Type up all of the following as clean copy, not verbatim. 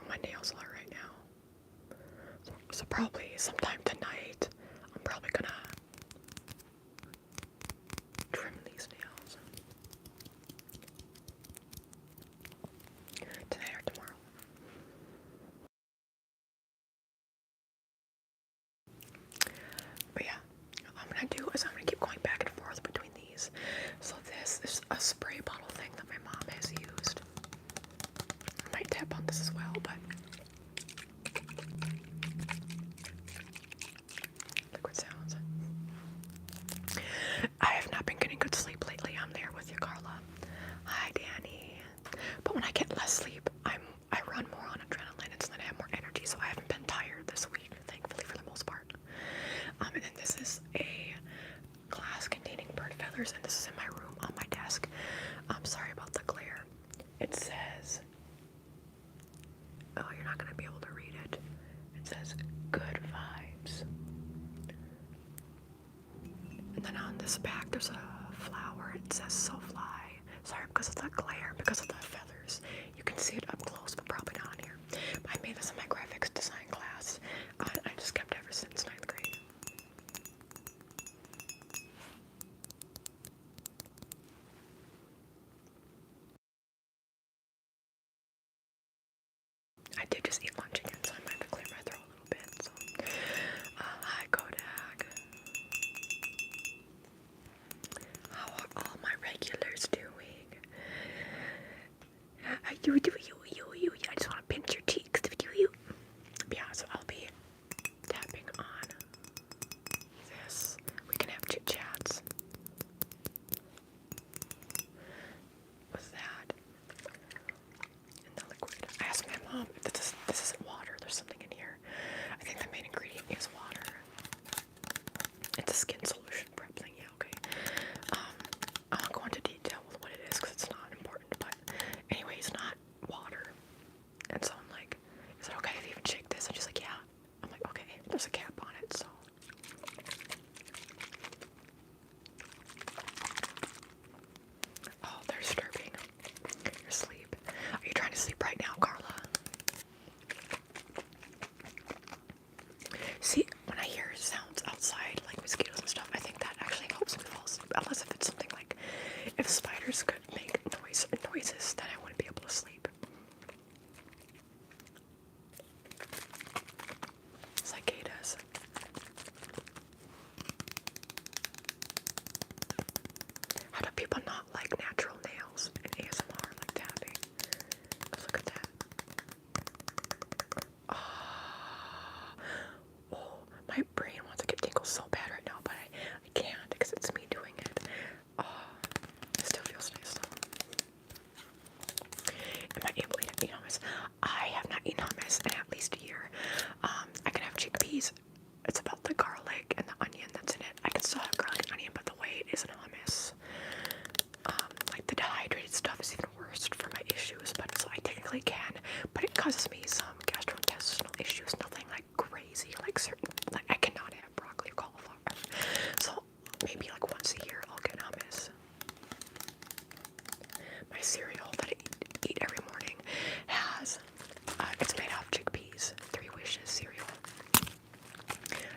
my nails are right now. So probably sometime tonight, I'm probably gonna trim these nails. Tonight or tomorrow. But yeah, what I'm gonna do is I'm gonna keep going back and forth between these. So this is a spray bottle thing that my mom has used. I might tap on this as well, but liquid sounds. I have not been getting good sleep lately. I'm there with you, Carla. Hi, Danny. But when I get less sleep, I run more on adrenaline, and so then I have more energy. So I haven't been tired this week, thankfully, for the most part. And then this is a glass containing bird feathers, and this is in my room on my desk. I'm sorry about the glare. It says, oh, you're not gonna be able to read it. It says good vibes. And then on this back, there's a flower. It says so fly. Sorry, because of that glare, because of the feathers. You can see it up close, but probably not on here. But I made this in my graphics design class. I just kept it ever since 9th grade. I did just eat lunch again, so I might have to clear my throat a little bit. So, hi Kodak. How are all my regulars doing? You. I just want to pinch your cheeks. You. Yeah, so I'll be tapping on this. We can have chit chats. What's that? And the liquid. I asked my mom if this isn't water. There's something in here. I think the main ingredient is water. It's a skin solution prep thing. Yeah, okay. I won't go into detail with what it is because it's not important. But anyway, it's not water. And so I'm like, is it okay if you even shake this? And she's like, yeah. I'm like, okay. There's a cap on it, so. Oh, they're disturbing your sleep. Are you trying to sleep right now, Carla? See, when I hear sounds outside, like mosquitoes and stuff, I think that actually helps me fall asleep. Unless if it's something like, if spiders could make noises, then I wouldn't be able to sleep. Cicadas. How do people not like natural nails in ASMR, like tapping? Look at that. Oh, my brain wants to get tingles so bad right now, but I can't because it's me doing it. Oh, it still feels nice though. Am I able to eat hummus? I have not eaten hummus in at least a year. I can have chickpeas. It's about the garlic and the onion that's in it. I can still have garlic and onion, but the way it is in hummus, like the dehydrated stuff is even worse for my issues, but so I technically can, but it causes me some gastrointestinal issues, nothing like crazy, like I cannot have broccoli or cauliflower. So maybe like once a year I'll get hummus. My cereal that I eat every morning has, it's made out of chickpeas, 3 Wishes cereal.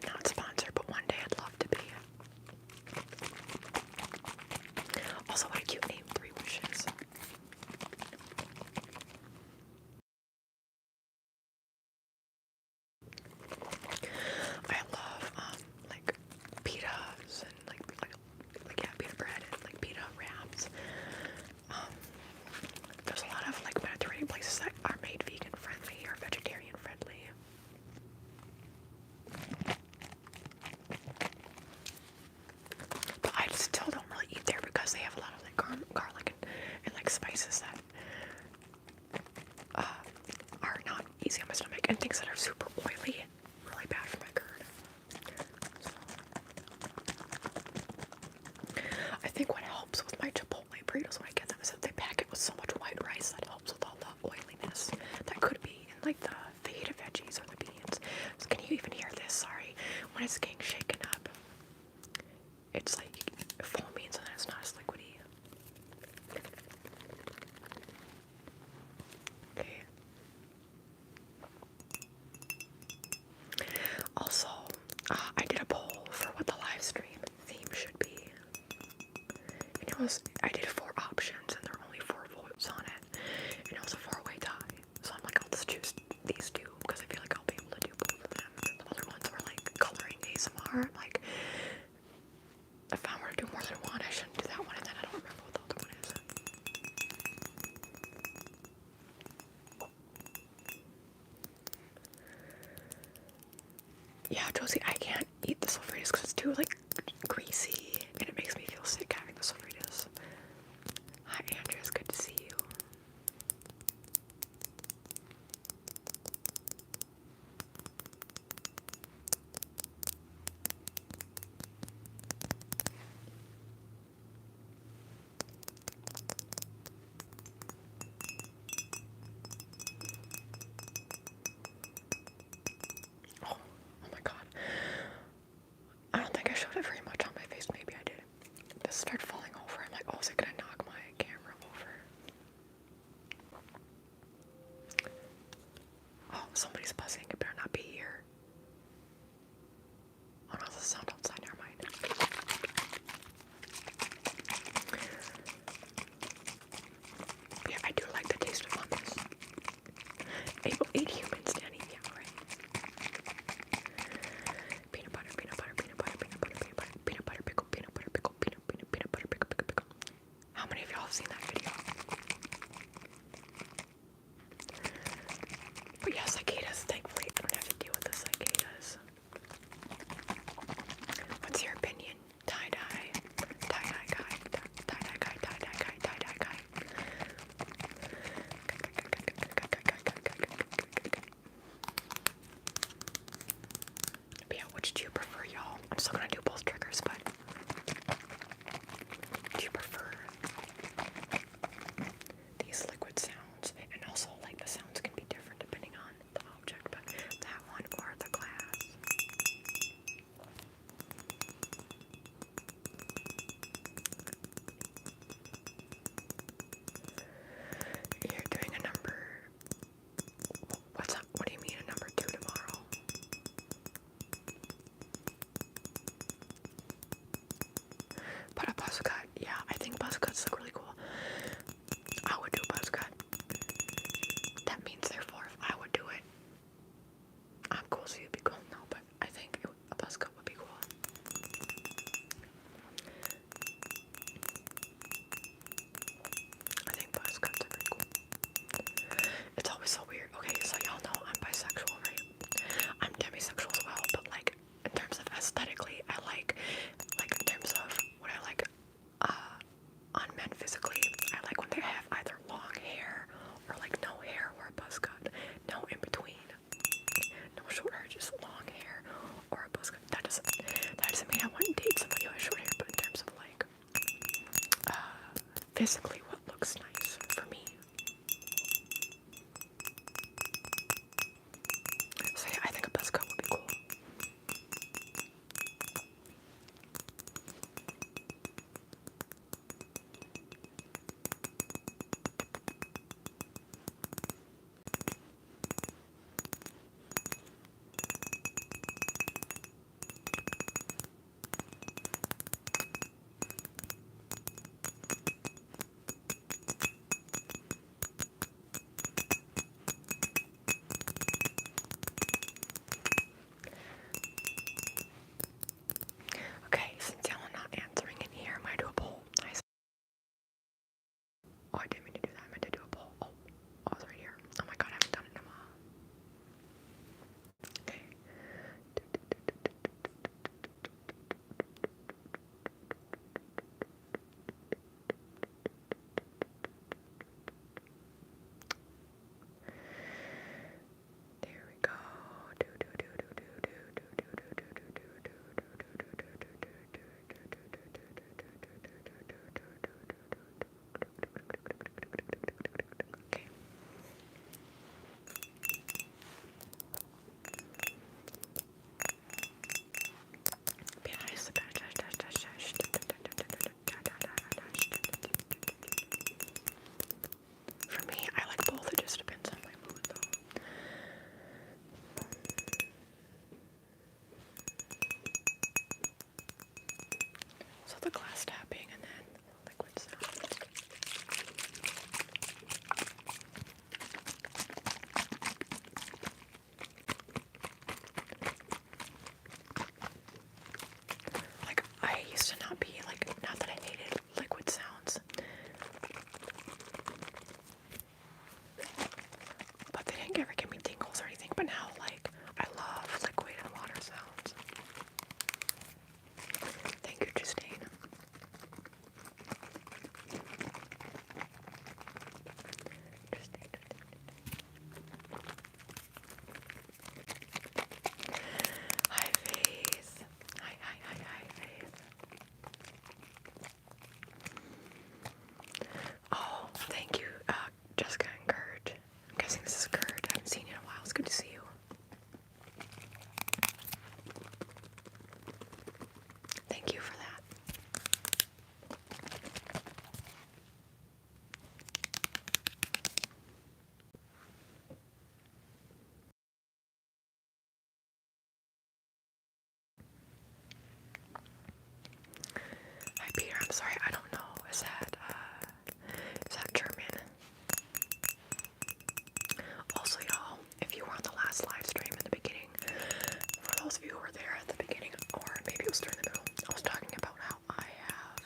Not sponsored, but one day I'd love to be. Also, what a cute name, 3 Wishes. I love, like, pitas and, like yeah, pita bread and, like, pita wraps. There's a lot of, like, Mediterranean places that are made vegan-friendly or vegetarian-friendly. But I still don't really eat there because they have a lot of, like, garlic and like, spices that are not easy on my stomach, and things that are super oily, really bad for my GERD. So, I think what helps with my Chipotle burritos when I get them is that they pack it with so much white rice that helps with all the oiliness that could be in like the fajita veggies or the beans. So can you even hear this? Sorry. When it's getting shaken up, it's like foamy and then it's not as liquidy. Okay. over. Like, if I were to do more than one, I shouldn't do that one, and then I don't remember what the other one is. Yeah, Josie, I can't eat the sulfuritas because it's too, like, greasy, and it makes me feel sick having the sulfuritas. Hi, Andrea, it's good to see you. Oh my god. I don't think I showed it very much on my face. Maybe I did. This started falling over. I'm like, oh, is it gonna knock my camera over? Oh, somebody's buzzing. It better not be here. Oh no, the sound outside. Never mind. Yeah, I do like the taste of hummus. 8 humans, Danny. Yeah, right. Peanut butter, peanut butter, peanut butter, peanut butter, peanut butter, peanut butter, pickle, peanut butter, pickle, peanut butter, pickle, pickle, pickle. How many of y'all have seen that video? But yeah, cicadas, thankfully, I don't have to deal with the cicadas. What's your opinion? Tie-dye. Tie-dye guy. Tie-dye guy, tie-dye guy, tie-dye guy. But yeah, which do you prefer, y'all? I'm still gonna do both triggers, but do you prefer these liquid sounds? And also, like, the sounds can be different depending on the I used to not be like, not that I hated liquid sounds, but they didn't ever give me tingles or anything. But now, like, I love liquid and water sounds. Thank you, Justine. Hi, Faith. Hi, Faith. Oh, thank you, Jessica and Kurt. I'm guessing this is Kurt. I haven't seen you in a while. It's good to see you. Thank you for that. Hi, Peter. I'm sorry. I don't know. Is that German? Also, y'all, if you were on the last live stream in the beginning, for those of you who were there at the beginning, or maybe it was during the middle, I was talking about how I have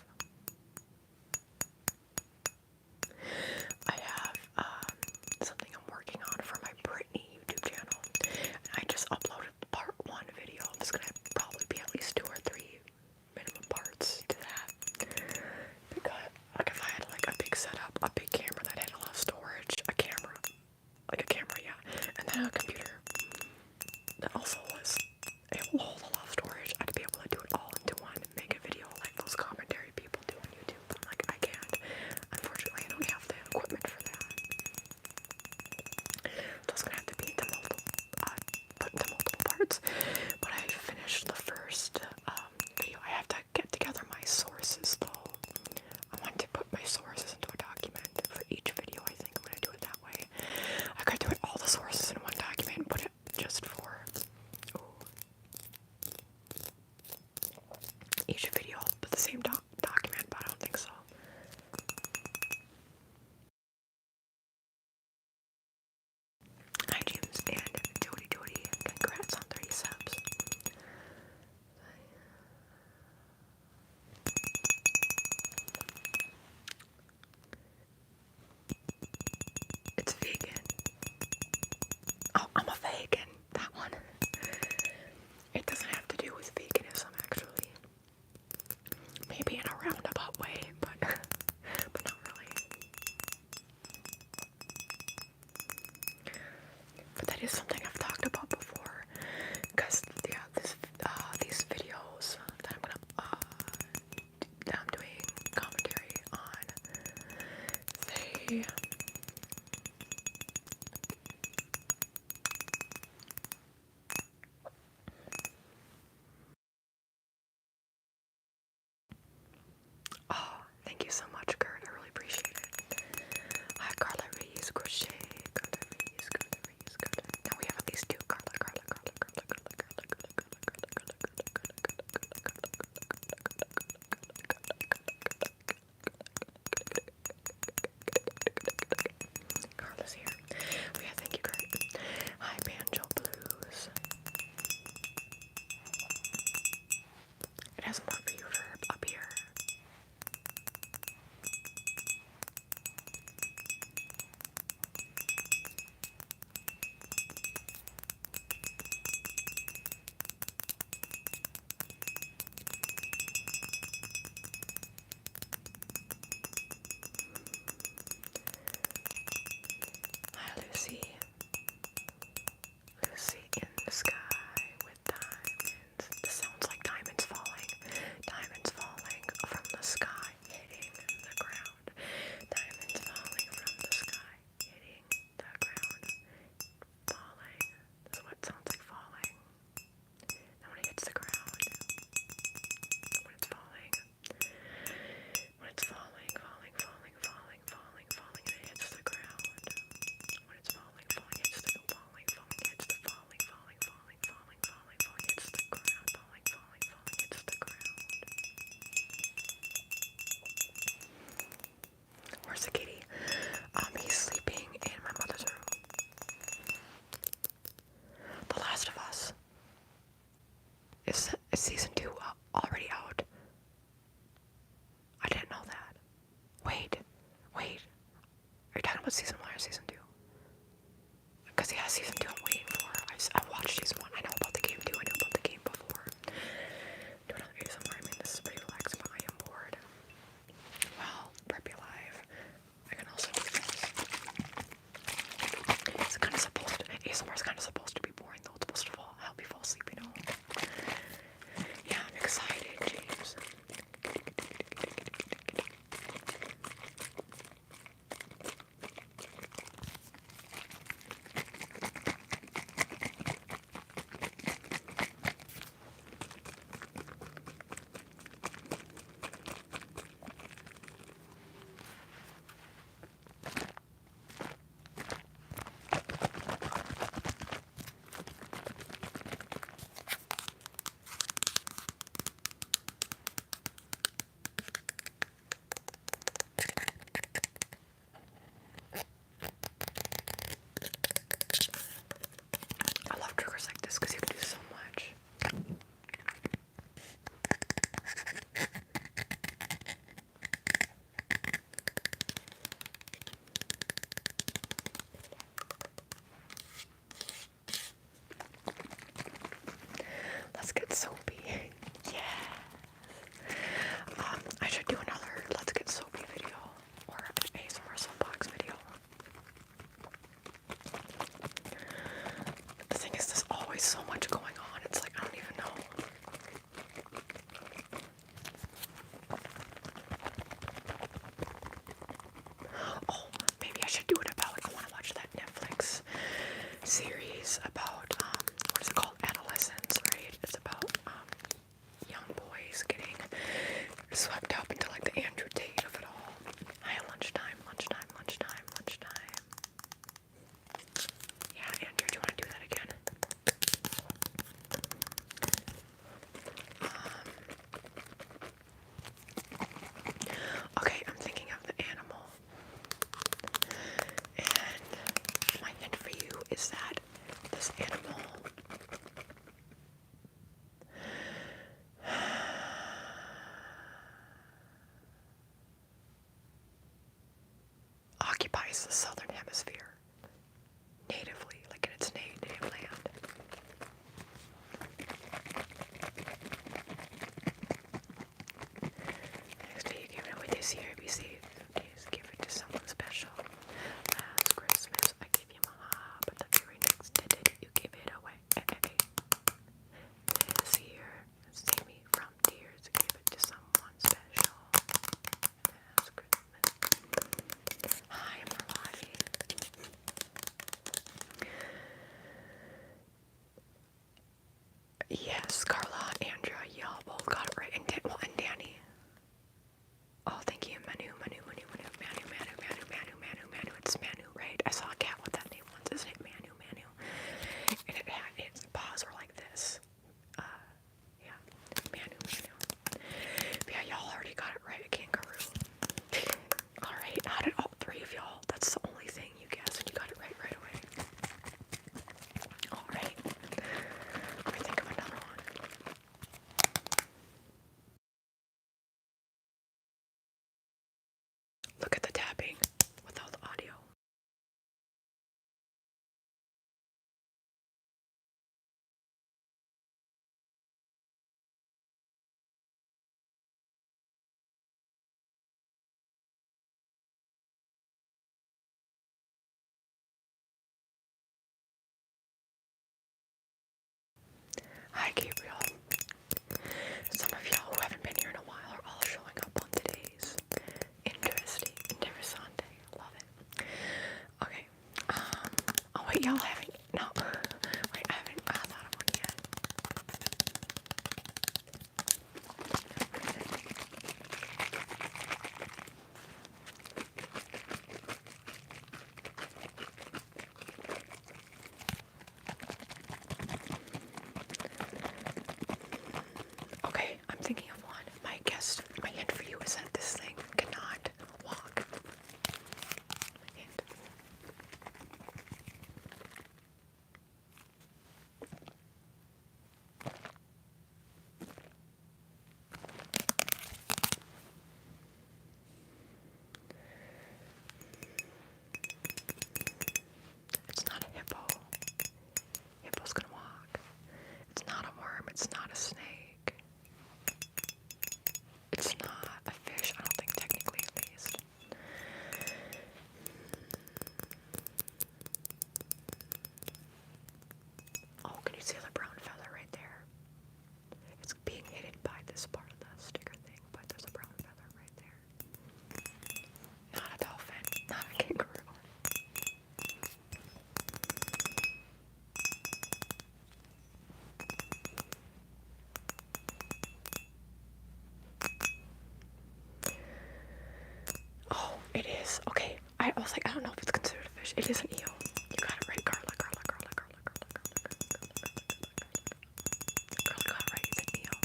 something I'm working on for my Brittney YouTube channel. And I just uploaded part 1 video. There's gonna probably be at least 2 or 3 minimum parts to that. Because, like, if I had like a big setup, a big camera that had a lot of storage, a camera, yeah, and then a computer that also was able to hold a lot of storage, I'd be able to do it all into one, make a video like those commentary people do on YouTube. But like, I can't. Unfortunately, I don't have the equipment for that. So it's gonna have to be put into multiple parts. But I finished the first video. I have to get together my sources though. I want to put my sources into a document for each video. I think I'm gonna do it that way. I could do it all the sources in one document and put it just for each video, but the same document, but I don't think so. Hi, James and Jody. Congrats on 30 subs. It's vegan. Oh, I'm a vegan. That one. It doesn't have to do with veganism, actually. Maybe in a roundabout way, but but not really. But that is something I've talked about before, because yeah, these videos that I'm doing commentary on, they thank you so much, Kurt. I really appreciate it. Hi, Carla Reyes Crochet. Now we have at about season 1 or season 2? Because yeah, season 2 I'm waiting for. I've watched season 1. I know about the game too. I know about the game before. Do another ASMR. I mean, this is pretty relaxing, but I am bored. Well, prep your life. I can also do this. It's kind of supposed to. ASMR is kind of supposed to be boring, though. It's supposed to help you fall asleep, you know. Yeah, I'm excited, James. I love triggers like this because you can do so much. Let's get soapy. Yeah. I should do another Let's Get Soapy video or an ASMR soapbox video. The thing is, there's always so much going on. It's like I don't even know. Oh, maybe I should do it about I want to watch that Netflix series about what is it called? Adolescence, right? It's about young boys getting swept up into like the Andrew Tate of it all. Hi, lunchtime. Yeah, Andrew, do you want to do that again? Okay, I'm thinking of the animal. And my hint for you is that this animal occupies the southern hemisphere natively, like in its native land. Next day you give it away this year, be safe. Please give it to someone special. Last Christmas I gave you my heart, but the very next day you give it away. This year, save me from tears, give it to someone special. Last Christmas. Hi, Marlati. Yes, Carla, Andrea, y'all both got it right. And Danny. Oh, thank you, Manu. It's Manu, right? I saw a cat with that name once. Isn't it Manu? And its paws are like this. Yeah, Manu. But yeah, y'all already got it right. Kangaroo. Alright, how did all three of y'all? That's the only thing you guessed, and you got it right away. Alright. Let me think of another one. Look at the tapping without the audio. Hi, Gabriel. Some of y'all who haven't been here in a while are all showing up on today's. Interessante. Love it. Okay. Oh wait, y'all haven't. No. Wait, I haven't thought of one yet. Okay, I'm thinking of one. My hint for you is that this thing cannot walk. Hint. is. Okay, I was like, I don't know if it's considered a fish. It is an eel. You got it right, Carla. Carla got it right. It's an eel.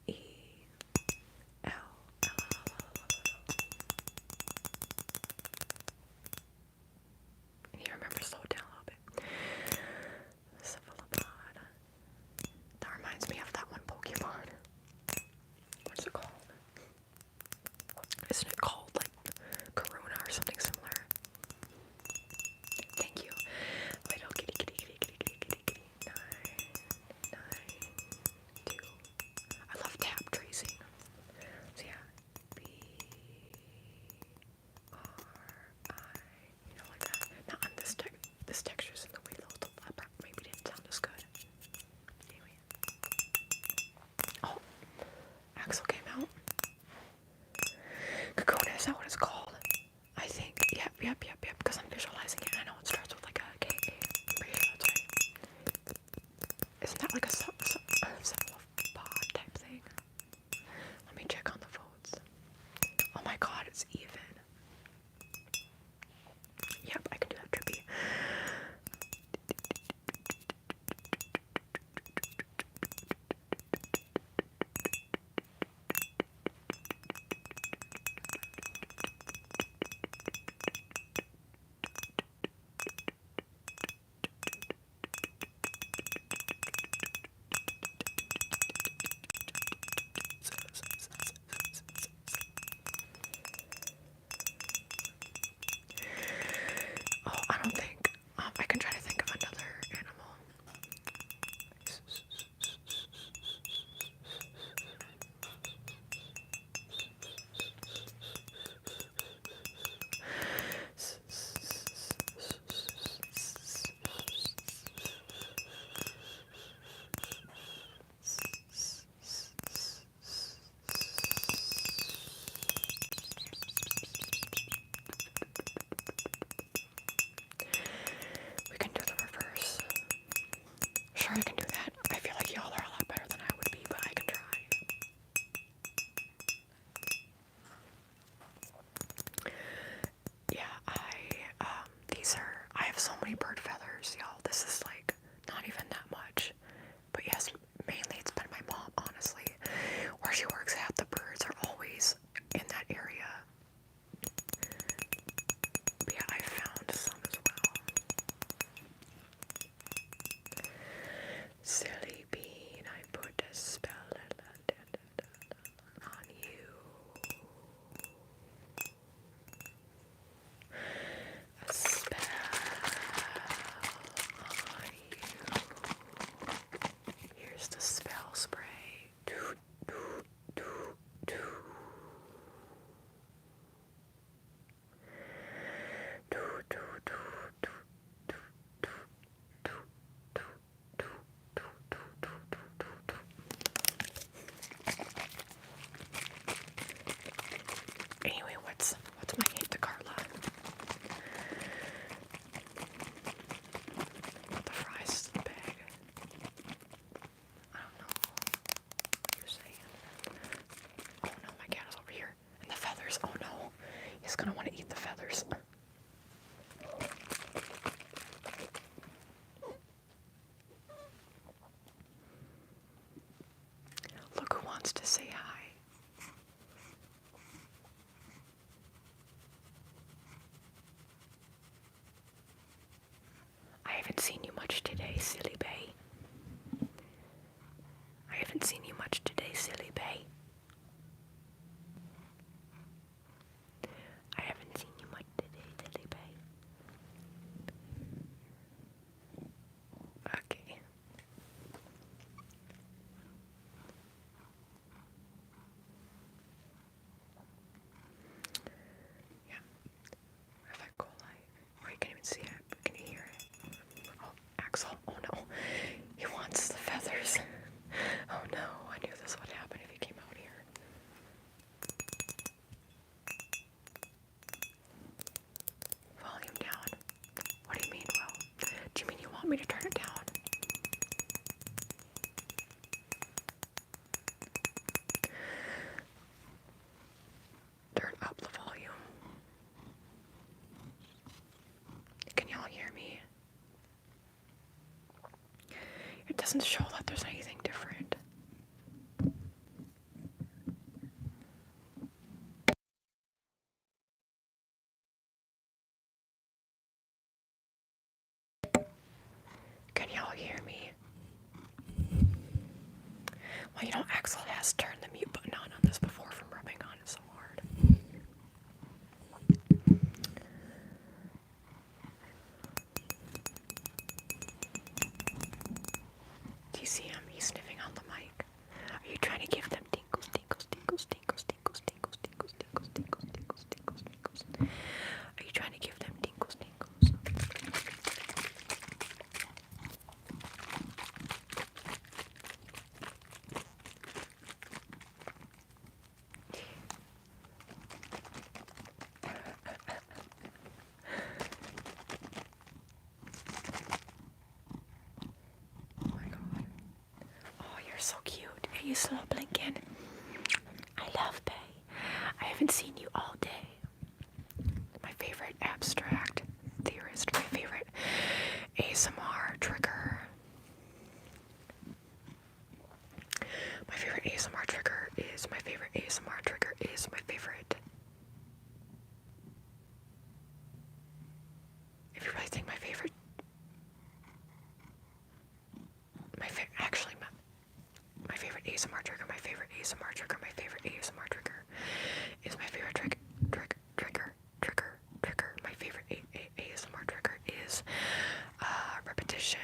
E-E-L. And you remember, slow it down a little bit. Cephalopod. That reminds me of that one Pokemon. What's it called? Isn't it called like Corona or something similar? Thank you. Little kitty, kitty, kitty, kitty, kitty, kitty, kitty. 9, 2. I love tap tracing. So yeah, B-R-I, like that. Now on this texture's in the way though, so that maybe didn't sound as good. Anyway. Oh, Axel came out. Kakuna, is that what it's called? I think. Yep, because I'm visualizing it. I know it starts with like a K. I'm pretty sure that's right. Isn't that like a cephalopod type thing? Let me check on the votes. Oh my god, it's even. Yep, I can do that, Trippy. Oh, I don't think. I can try to think of another animal. We can do the reverse. Sure, I can do that. I feel like y'all are a lot better than I would be, but I can try. Yeah, I have so many bird feathers, y'all. This is like not even that much. But yes, mainly it's been my mom, honestly. Where she works at, the birds are always in that area. But yeah, I found some as well. Silly bean, I put a spell on you. A spell on you. Here's the spell spray. Doot, doot, doot, doot. Doot, doot, doot, doot, doot, doot, doot. Anyway, what's my hint to Carla? Put the fries in the bag. I don't know what you're saying. Oh no, my cat is over here. And the feathers. Oh no. He's gonna want to eat the feathers. Look who wants to say hi. I haven't seen you much today, silly bay. I haven't seen you much today, silly bay. I haven't seen you much today, silly bay. Okay. Yeah. If I go like, oh, you can't even see it. Can you hear it? Oh, Axel. Oh no. He wants the feathers. Oh no. I knew this would happen if he came out here. Volume down. What do you mean, Will? Do you mean you want me to turn it down? doesn't show that there's anything different. Can y'all hear me? Well, you know, Axel has turned the mute button on this before from rubbing on it so hard. Do you see him? He's sniffing on the mic. Are you trying to give them tingles, tingles, tingles, tingles, tingles, tingles, tingles, tingles, tingles, tingles, tingles, tingles? Are you trying to give them tingles, tingles? Oh my god. Oh, you're so cute. Are you still blinking? I love Bay. I haven't seen you all day. My favorite abstract theorist, my favorite ASMR trigger. My favorite ASMR trigger is my favorite ASMR trigger is my favorite. If you really think my favorite, actually my favorite ASMR trigger, my favorite ASMR trigger, my favorite ASMR trigger is my favorite trigger. My favorite ASMR trigger is repetition.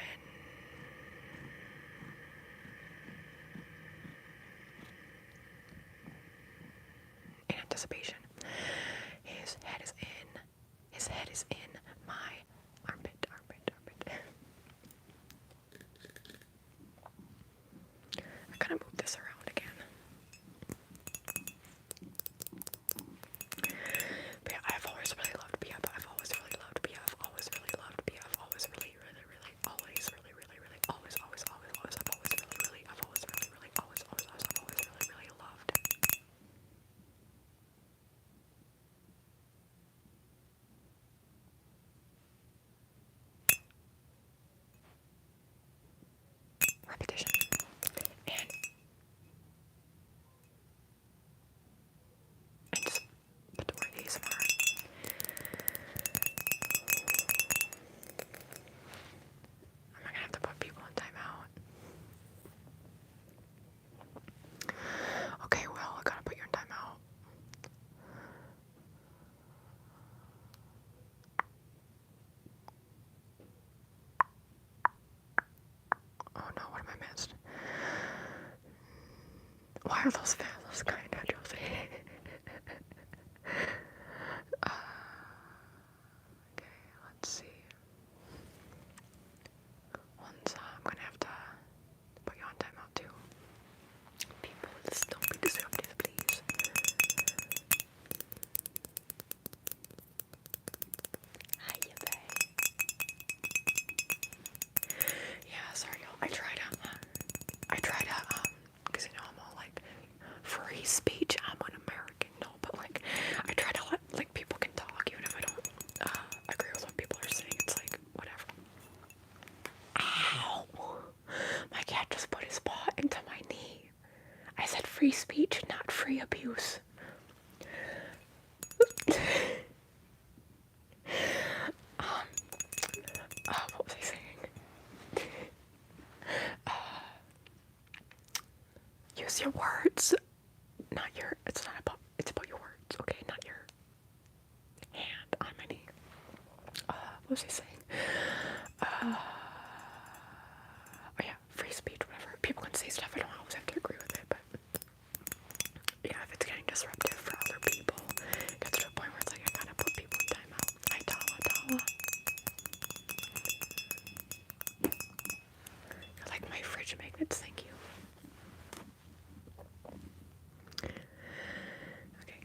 In anticipation. His head is in my armpit. I gotta move this around again. But yeah, I've always really loved BF. I've always really loved BF. Always really loved BF. Always really, always really, always, I've always really loved. Repetition. And just put the word ASMR. I'm gonna have to put people in timeout. Okay, well, I gotta put you in timeout. Oh no, what have I missed? Why are those kind of Josie? Okay, let's see. I'm gonna have to put you on timeout too. People, just don't be disruptive, please. Hiya, babe. Yeah, sorry, y'all. I try to, because you know I'm all like free speech. I'm an American, no, but like I try to let like people can talk even if I don't agree with what people are saying. It's like whatever. Ow! My cat just put his paw into my knee. I said free speech, not free abuse. What was I saying? Use your words, not your. It's not about. It's about your words, okay? Not your hand on my knee. What was I saying? Oh yeah, free speech, whatever. People can say stuff. I don't always have to agree with it, but yeah, if it's getting disruptive for other people, it gets to a point where it's like I gotta put people in timeout. I Tala. You're like my fridge magnets, thank you. Okay.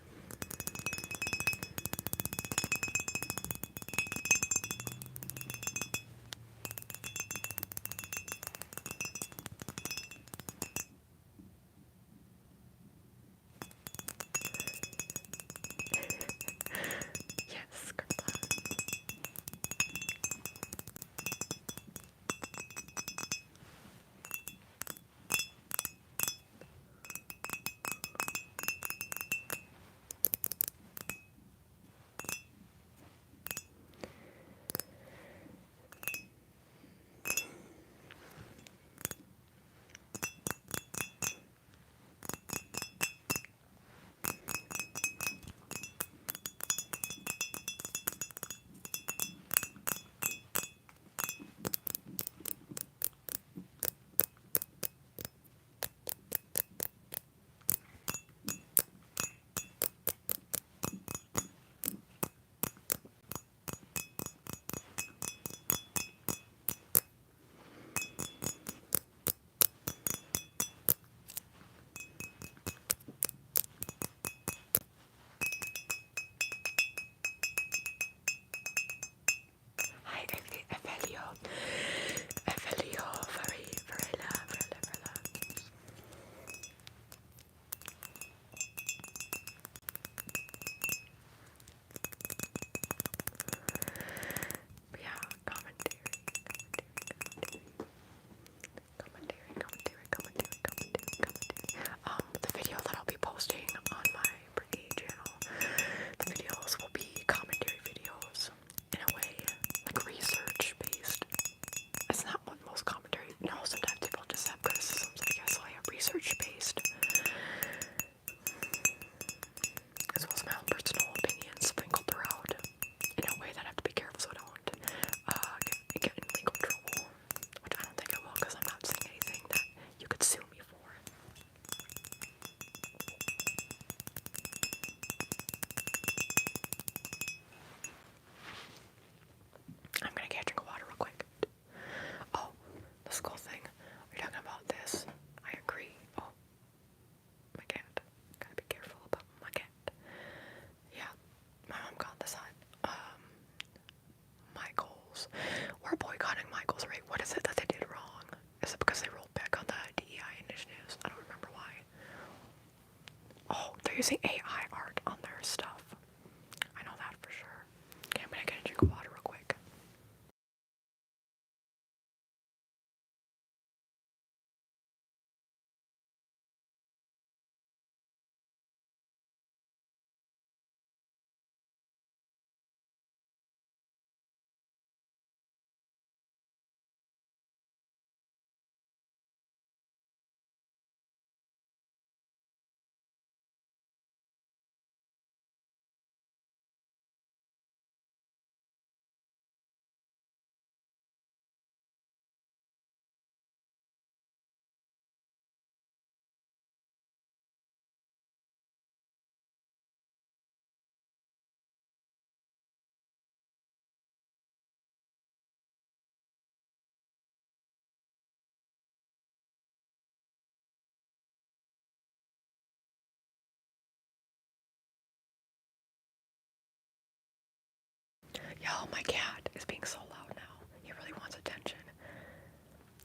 Oh, my cat is being so loud now. He really wants attention.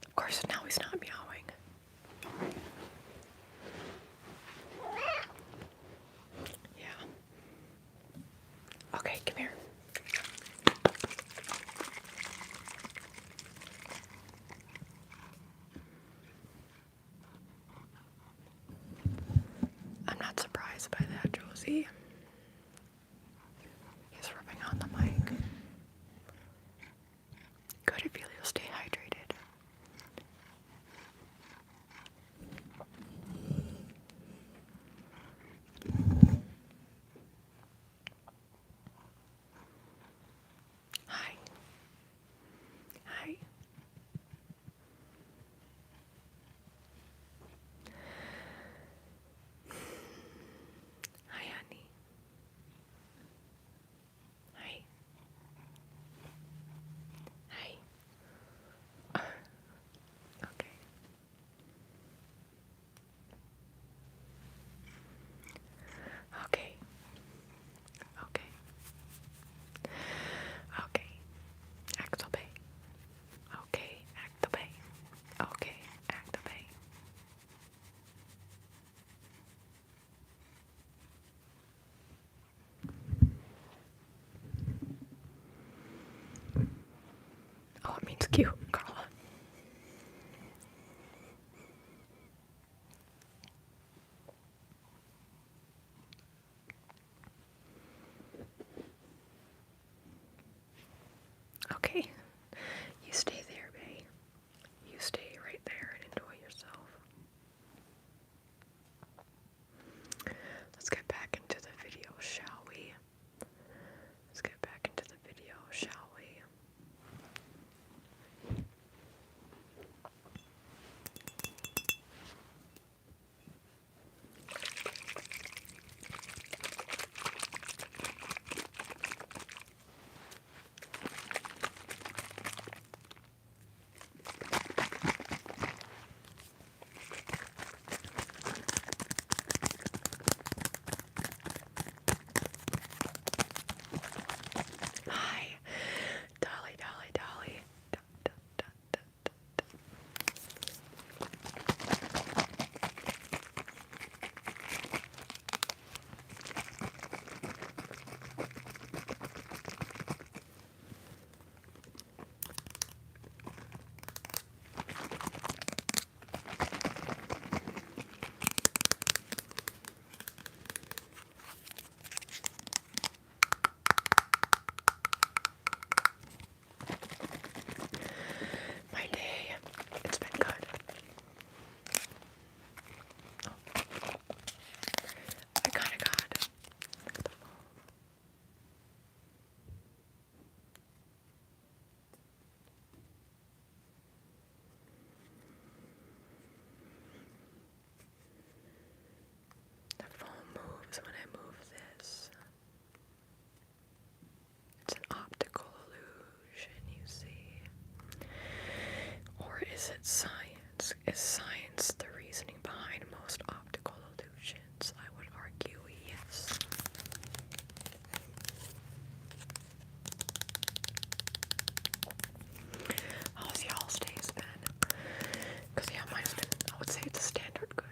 Of course, now he's not meowing. Yeah. Okay, come here. I'm not surprised by that, Josie. He's rubbing on the mic. Good, I feel you'll stay hydrated. Hi. Hi. Hi, honey. Hi. Hi. Okay. Okay. Okay. Okay. Act obey. Okay. Act obey. Okay. Act obey. Oh, it means cute, Carla. Okay. You stay there, babe. You stay right there and enjoy yourself. Let's get back into the video, shall we? Let's get back into the video, shall we? Hi, Dolly, Dolly, Dolly. My day, it's been good. I kinda got the phone moves when I move this. It's an optical illusion, you see. Or is it science? Is science the reasoning behind most optical illusions? I would argue yes. How's y'all's days been? Because yeah, mine's been, I would say it's a standard good.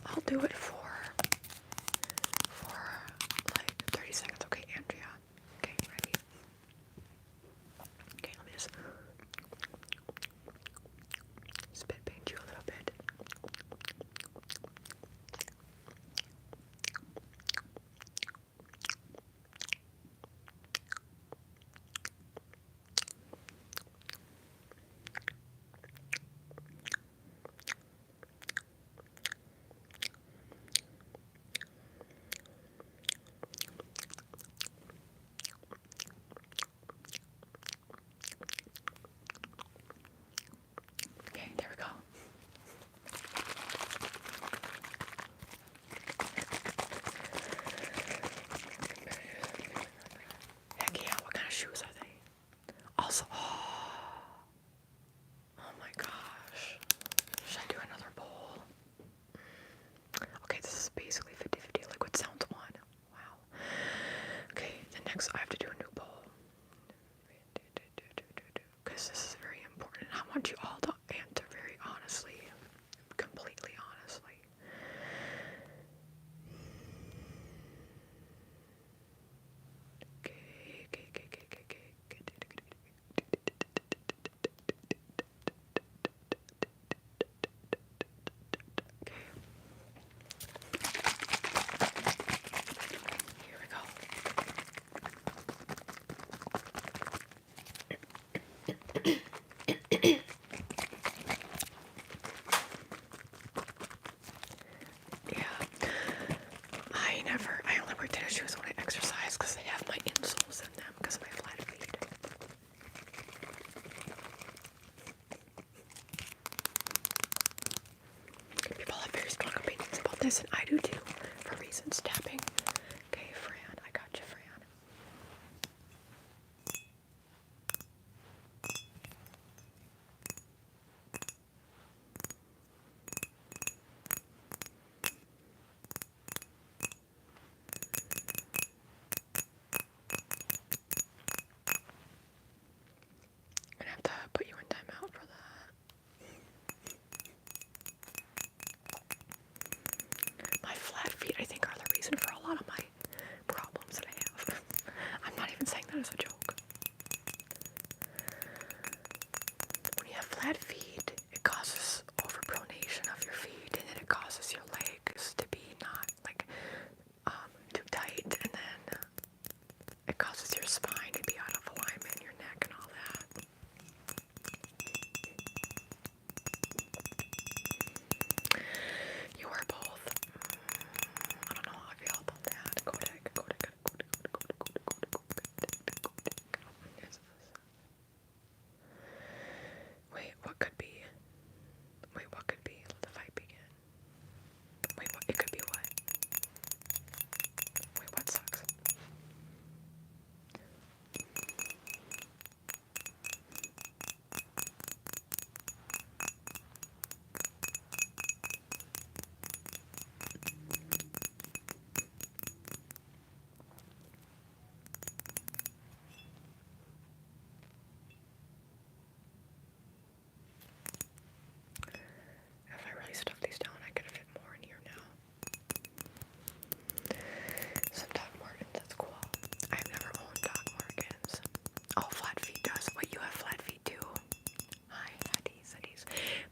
I'll do it for like 30 seconds. Okay, Andrea. Okay, ready? Okay, let me just spit paint you a little bit. want you all to answer very honestly, completely honestly. Here we go. I only wear tennis shoes when I exercise because they have my insoles in them because of my flat feet. People have very strong opinions about this, and I do too, for reasons. Tapping. Okay, Fran, I got you, Fran. I'm gonna have to put you in timeout for that. My flat feet, I think, are the reason for a lot of my problems that I have. I'm not even saying that as a joke. When you have flat feet, it causes overpronation of your feet, and then it causes your legs to be not like too tight, and then it causes your spine to be out of alignment, your neck, and all that. You are both. I don't know how I feel about that. Kodak. Wait, what could be? Wait, what could be? Let the fight begin. Wait, what? It could be what? Wait, what sucks? If I really stuff these down, I could fit more in here now. Some Doc Martens, that's cool. I've never owned Doc Martens. Oh, flat feet does. Wait, you have flat feet too? Hi, Addies.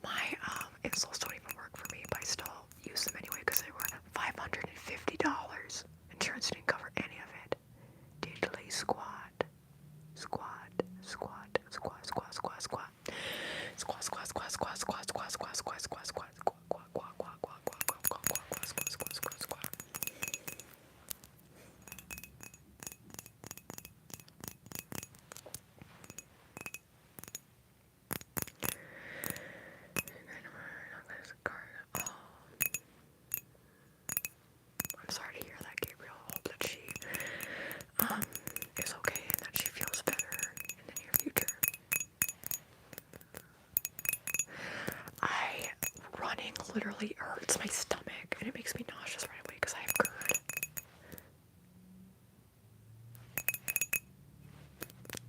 My insoles don't even work for me, but I still use them anyway because they were $550. Insurance didn't cover any of it. Diddly squat. I'm sorry to hear that, Gabriel. Hope that she is okay and that she feels better in the near future. Running literally hurts my stomach and it makes me nauseous right away because I have GERD.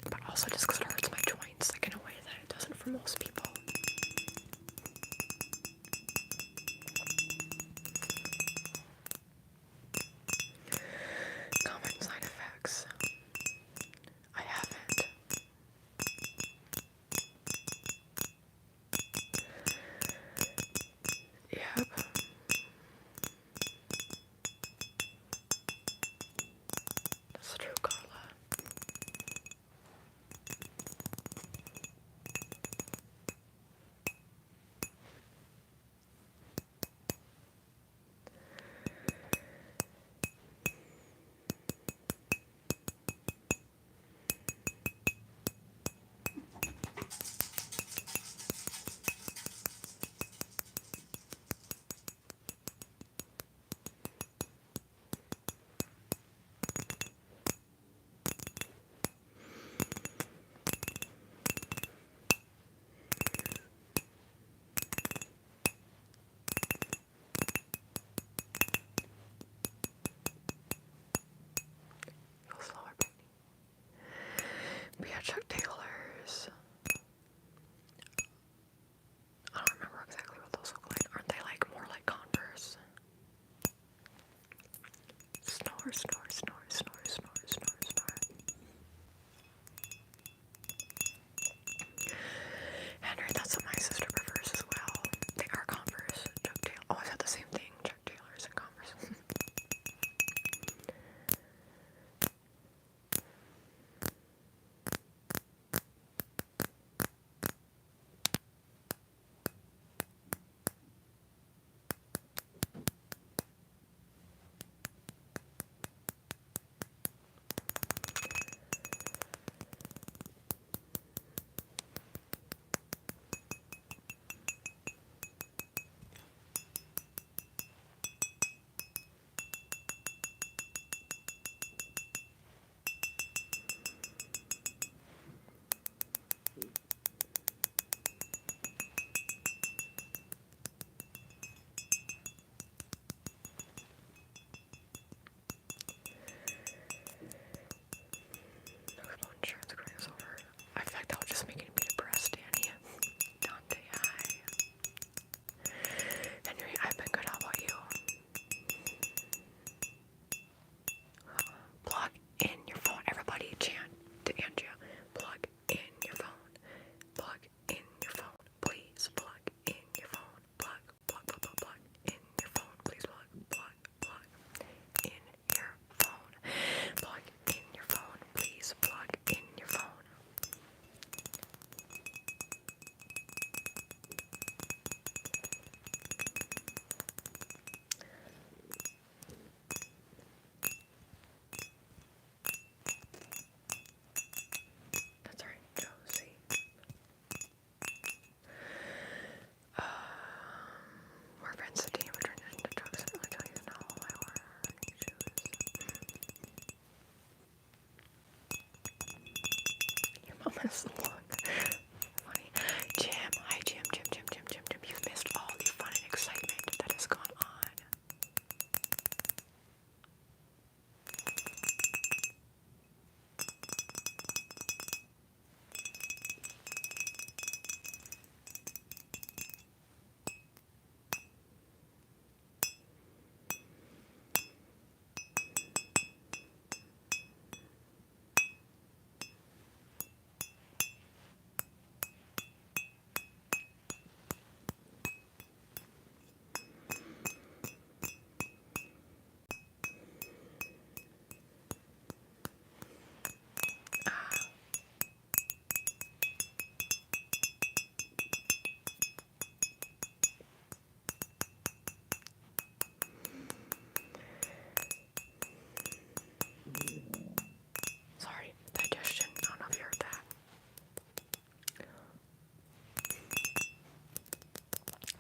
But also just because it hurts my joints, like in a way that it doesn't for most people. Common side effects. I haven't. Yep.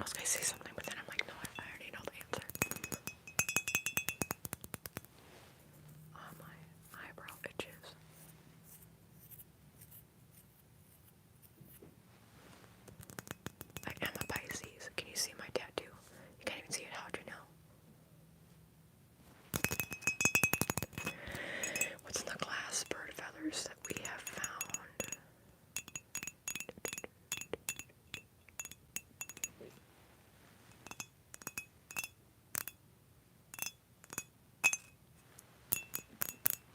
I was gonna say something, but then I'm like, no, I already know the answer. My eyebrow itches. I am a Pisces. Can you see my tattoo? You can't even see it. How'd you know? What's in the glass bird feathers that we have found?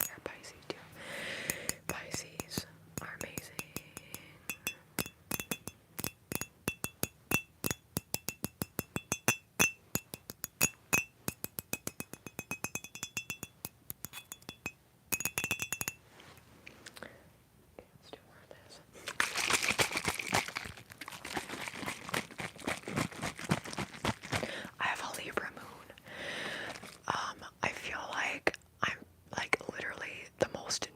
You're a Pisces too. Pisces are amazing. Let's do more of this. I have a Libra moon. I feel like I'm like literally the most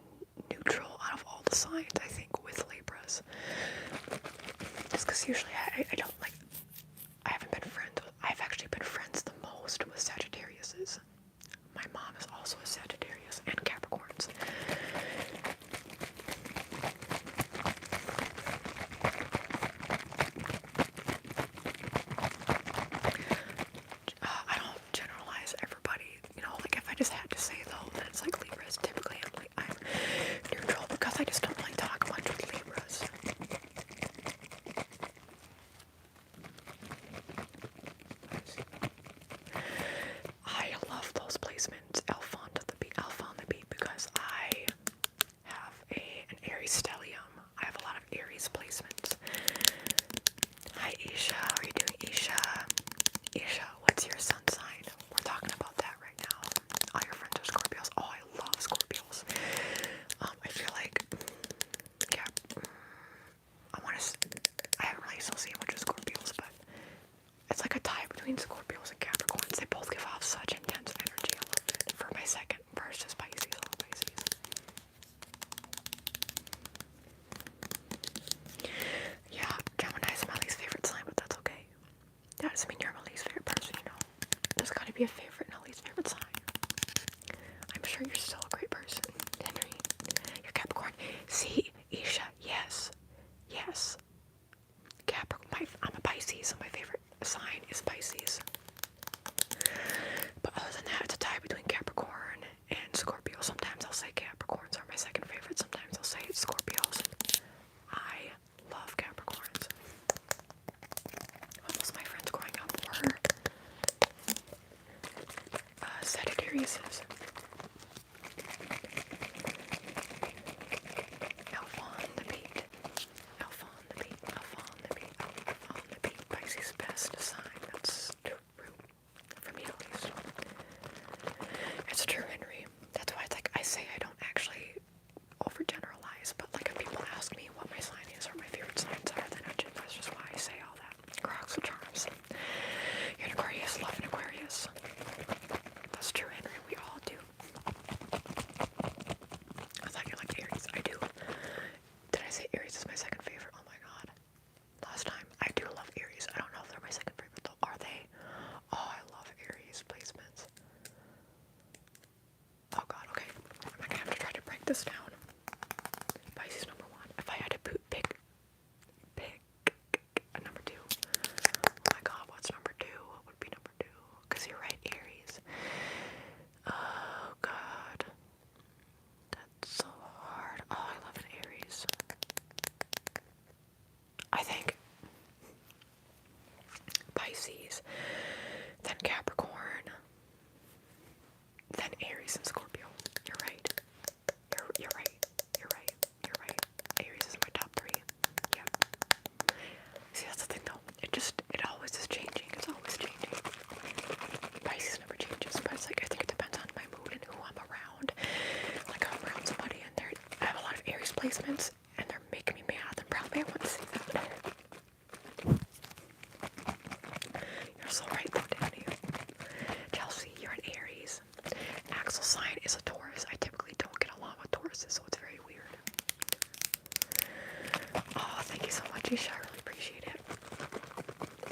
neutral out of all the signs, I think, with Libras. Just because usually I don't like, I've actually been friends the most with Sagittariuses. My mom is also a Sagittarius and Capricorns. I don't generalize everybody, you know, like if I just had to say though, then it's like Libras. Typically I'm neutral because I just don't like talk much with Libras. I love those placements, Elf on the Beat, because I have an Aries stellium. I have a lot of Aries placements. Hi Isha, how are you doing, Isha? Isha, what's your sun sign? We're talking about that right now. All your friends are Scorpios. Oh, I love Scorpios. I feel like, yeah, I haven't really still seen much of Scorpios, but it's like a tie between Scorpios and Capricorns. They both give off such intense energy. I love it. For my second versus Pisces, I love Pisces. Yeah, Gemini's my least favorite sign, but that's okay. That doesn't mean you're my least favorite person, you know. There's gotta be a favorite and a least favorite sign. I'm sure you're still a great person, Henry. You're Capricorn. See, Isha, yes. Yes. Capricorn. I'm a Pisces, so my favorite sign is Pisces. But other than that, it's a tie between Capricorn and Scorpio. Sometimes I'll say Capricorns are my second favorite. Sometimes I'll say it's Scorpios. I love Capricorns. What was my friends growing up were Sagittariuses. Elf on the beat. Elf on the beat. Elf on the beat. Elf on the beat. Pisces' best sign. That's true. For me at least. It's true, Henry. That's why it's like I say I don't actually overgeneralize, but like if people ask me what my sign is or my favorite signs are, then that's just why I say all that. Crocs with charms. You're an Aquarius, love an Aquarius. That's true, Henry. We all do. I thought you liked Aries. I do. Did I say Aries is my second favorite? Oh my god. Last time. I do love Aries. I don't know if they're my second favorite though. Are they? Oh, I love Aries placements. Oh god, okay. I'm gonna have to try to break this down. Pisces number 1. If I had to pick a number 2. Oh my god, what's number 2? What would be number 2? Because you're right, Aries. Oh god. That's so hard. Oh, I love an Aries. I think Pisces, then Capricorn, then Aries and Scorpio. You're right. You're right. You're right. You're right. Aries is my top 3. Yep. See, that's the thing though. It always is changing. It's always changing. Pisces never changes, but it's like I think it depends on my mood and who I'm around. Like I'm around somebody and I have a lot of Aries placements and they're making me mad, then probably I want to see that. You're so right though, Danny. Chelsea, you're an Aries. Axel sign is a Taurus. I typically don't get along with Tauruses, so it's very weird. Oh, thank you so much, Isha. I really appreciate it.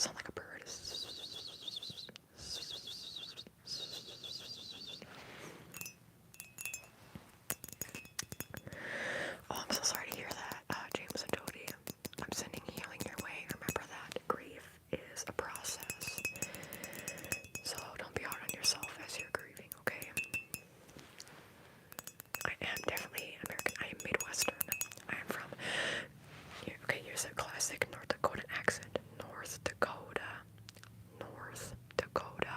that sound like a bird? Oh, I'm so sorry to hear that, James and Jody. I'm sending healing your way. Remember that grief is a process. So don't be hard on yourself as you're grieving, okay? I am definitely American. I am Midwestern. I am from, okay, here's a classic North Dakota accent. North Dakota. North Dakota.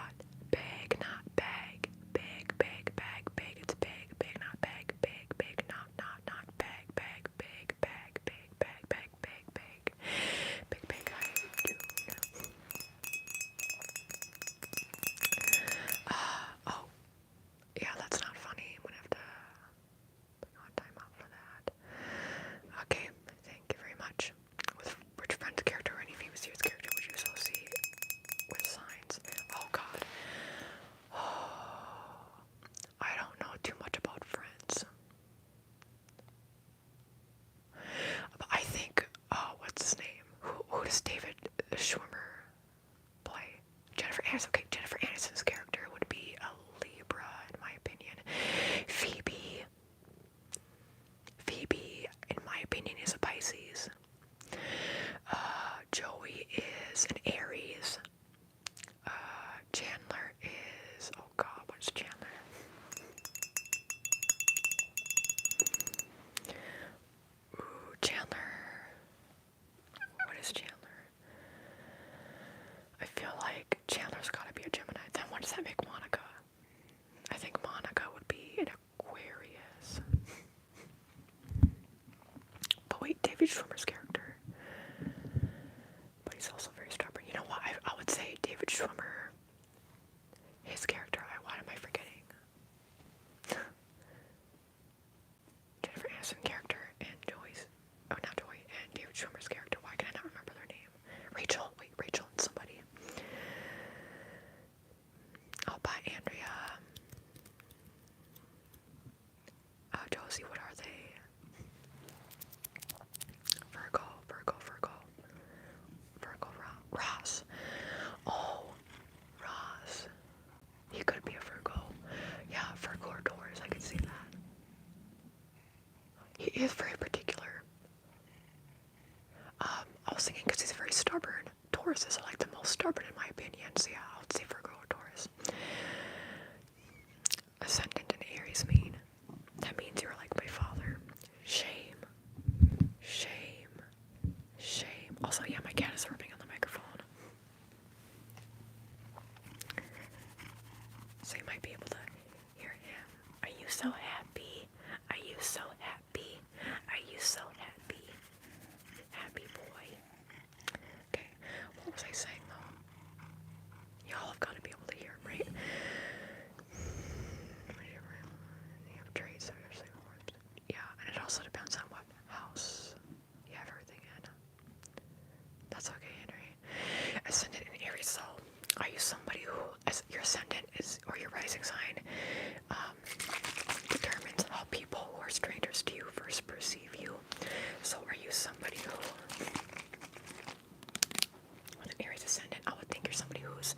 Bag, not bag. Bag, bag, bag, bag. It's bag, bag, not bag. Bag, bag, not bag. Bag, bag, bag, bag, bag, bag, bag, bag. Big, big, I do. Oh. Yeah, that's not funny. I'm gonna have to put you on timeout for that. Okay, thank you very much. With which friend's character or any famous youth's character would you associate with signs? Oh god. I don't know too much about Friends. But I think, what's his name? Who does David Schwimmer play? Jennifer Aniston. Okay, Jennifer Aniston's character would be a Libra, in my opinion. Phoebe, in my opinion, is a Pisces. Joey is an Aries. Chandler is, oh god, what's Chandler? Ooh, Chandler. What is Chandler? I feel like Chandler's gotta be a Gemini. Then what does that make Monica? I think Monica would be an Aquarius. But wait, David Schwimmer's character. But he's also very stubborn. You know what? I would say David Schwimmer. His character. What am I forgetting? Jennifer Aniston character and Joey's. Oh, not Joey. And David Schwimmer's character. Why can I not remember their name? Rachel. Wait, Rachel and somebody. Oh, bye, Andrea. Josie, what are they? Virgo, Ross. Oh, Ross. He could be a Virgo. Yeah, Virgo or Taurus, I could see that. He is very particular. I was thinking because he's very stubborn. Taurus is like the most stubborn in my opinion, so yeah, I would say Virgo or Taurus. Ascendant in Aries mean? That means you're like my father. Shame. Also, yeah, my cat is rubbing on the microphone. So you might be able to hear him. Are you so happy? Are you so happy? Are you so happy? Happy boy. Okay, what was I saying though? Y'all have got to be able to hear him, right? You have traits that are same words. Yeah, and it also depends on what house you have everything in. That's okay, Henry. Ascendant in Aries, so are you somebody who, as your ascendant is, or your rising sign, determines how people who are strangers to you first perceive you? So are you somebody who, with an Aries ascendant, I would think you're somebody who's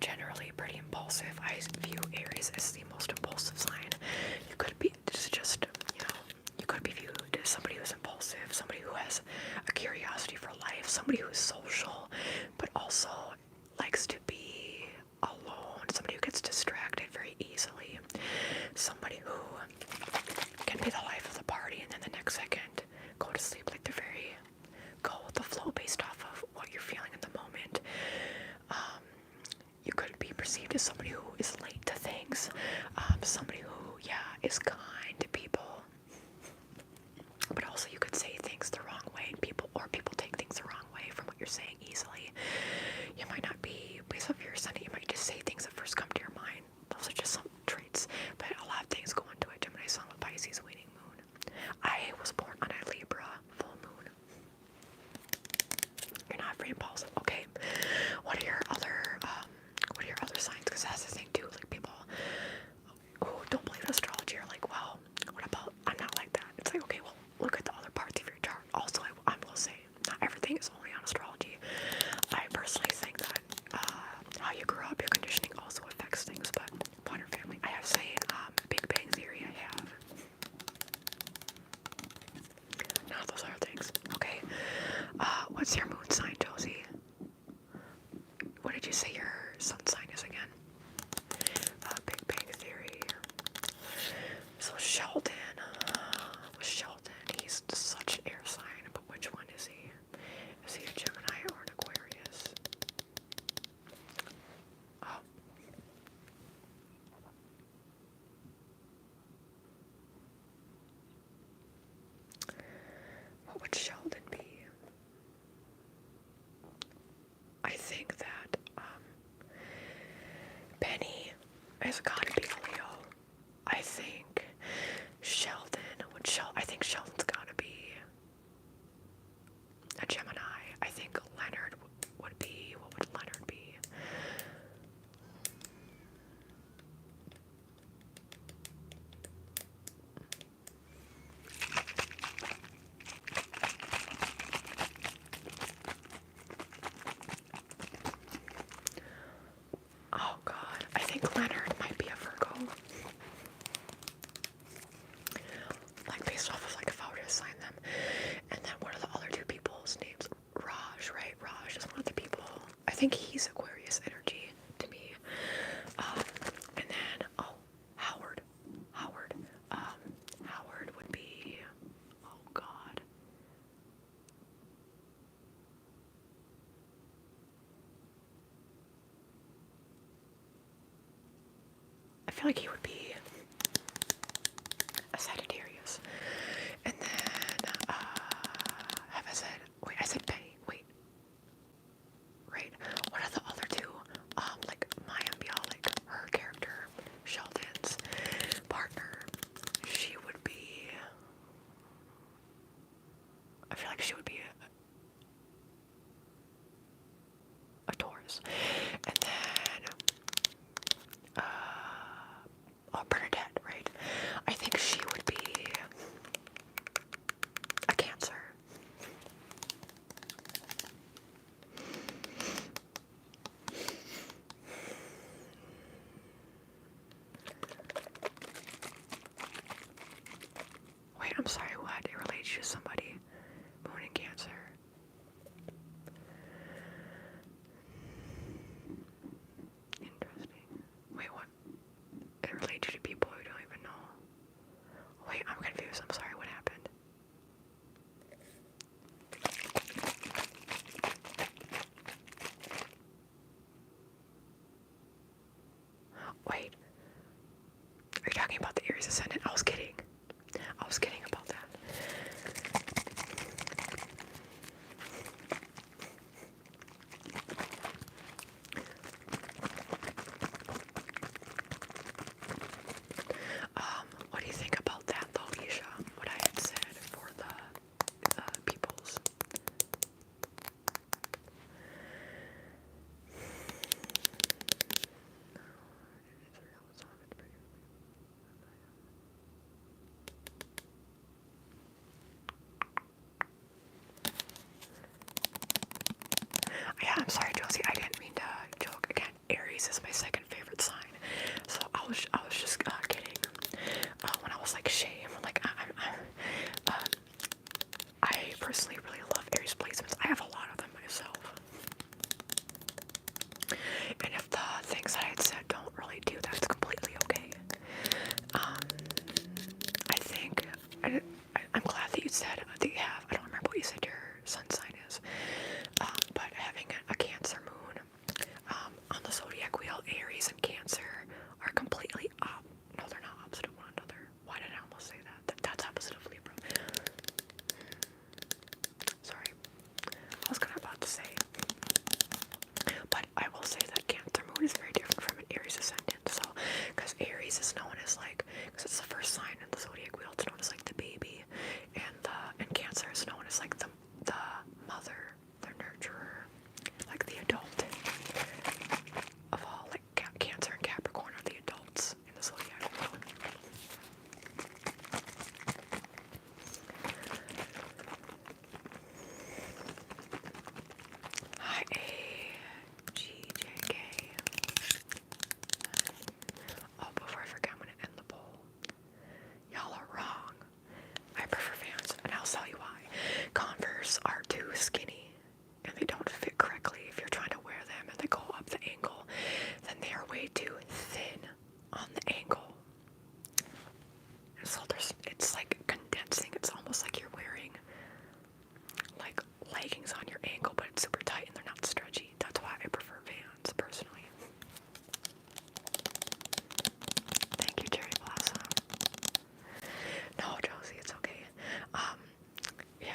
generally pretty impulsive. I view Aries as the most impulsive sign. You could be, this is just, you could be viewed as somebody who's impulsive, somebody who has a curiosity for life, somebody who's social, but also likes to be alone, somebody who gets distracted very easily, somebody who can be the life of the party and then the next second go to sleep, like they're very go with the flow based off of what you're feeling in the moment. You could be perceived as somebody who is late to things, somebody who, is kind to people, but also you could say things the wrong way, and people take things the wrong way from what you're saying easily. You might not be, based off your ascendant, you might just say things that first come to your mind. Those are just some traits, but a lot of things go into it. Gemini sun with Pisces waning moon. I was born on a Libra full moon. You're not very impulsive. Okay. What are your other signs? Because that's the thing too. Like people who don't believe in astrology are like, wow, It's gotta be a Leo. I think Sheldon. I think Sheldon's gotta be a Gemini. I think Leonard would be. What would Leonard be? Oh God, I think Leonard might be a Virgo. Like based off of like if I were to assign them. And then what are the other two people's names? Raj, right? Raj is one of the people. I think he's Aquarius energy to me. And then Howard. Howard would be, oh God. I feel like he would be a Sagittarius. And then, have I said, wait, I said Penny, wait. Right, what are the other two? Like Maya Bialik, her character, Sheldon's partner, she would be, I feel like she would be a Taurus. And then, Bernadette, right? I think she would be a Cancer. Wait, I'm sorry, what? It relates you to somebody. Moon in Cancer. Interesting. Wait, what? It relates you to people who don't even know. Wait, I'm confused. I'm sorry, what happened? Wait. Are you talking about the Aries Ascendant? I was kidding. About that. What do you think about that though, Isha? What I had said for the peoples. Yeah, I'm sorry, Josie. I didn't mean to joke. Again, Aries is my second favorite sign, so I was just kidding. When I was like shame, like I personally really love Aries placements. I have a lot of them myself. And if the things that I had said don't really do that, it's completely okay. I think I'm glad that you said that you have. I don't remember what you said your sun sign is. But having a Cancer moon on the zodiac wheel, Aries and Cancer are completely no, they're not opposite of one another. Why did I almost say that? That's opposite of Libra. Sorry, I was about to say. But I will say that Cancer moon is very different from an Aries ascendant. So, because Aries is known as like, because it's the first sign in the zodiac wheel, it's known as like the baby, and Cancer is known as like the mother, the nurturer, like the adult of all. Like Cancer and Capricorn are the adults in the zodiac wheel. Hi, AGJK. Oh, before I forget, I'm gonna end the poll. Y'all are wrong. I prefer Vans, and I'll tell you why. Converse are too skinny, and they don't fit correctly. If you're trying to wear them and they go up the ankle, then they are way too thin on the ankle. So it's like condensing. It's almost like you're wearing like leggings on your ankle, but it's super tight and they're not stretchy. That's why I prefer Vans, personally. Thank you, Cherry Blossom. No, Josie, it's okay. Yeah.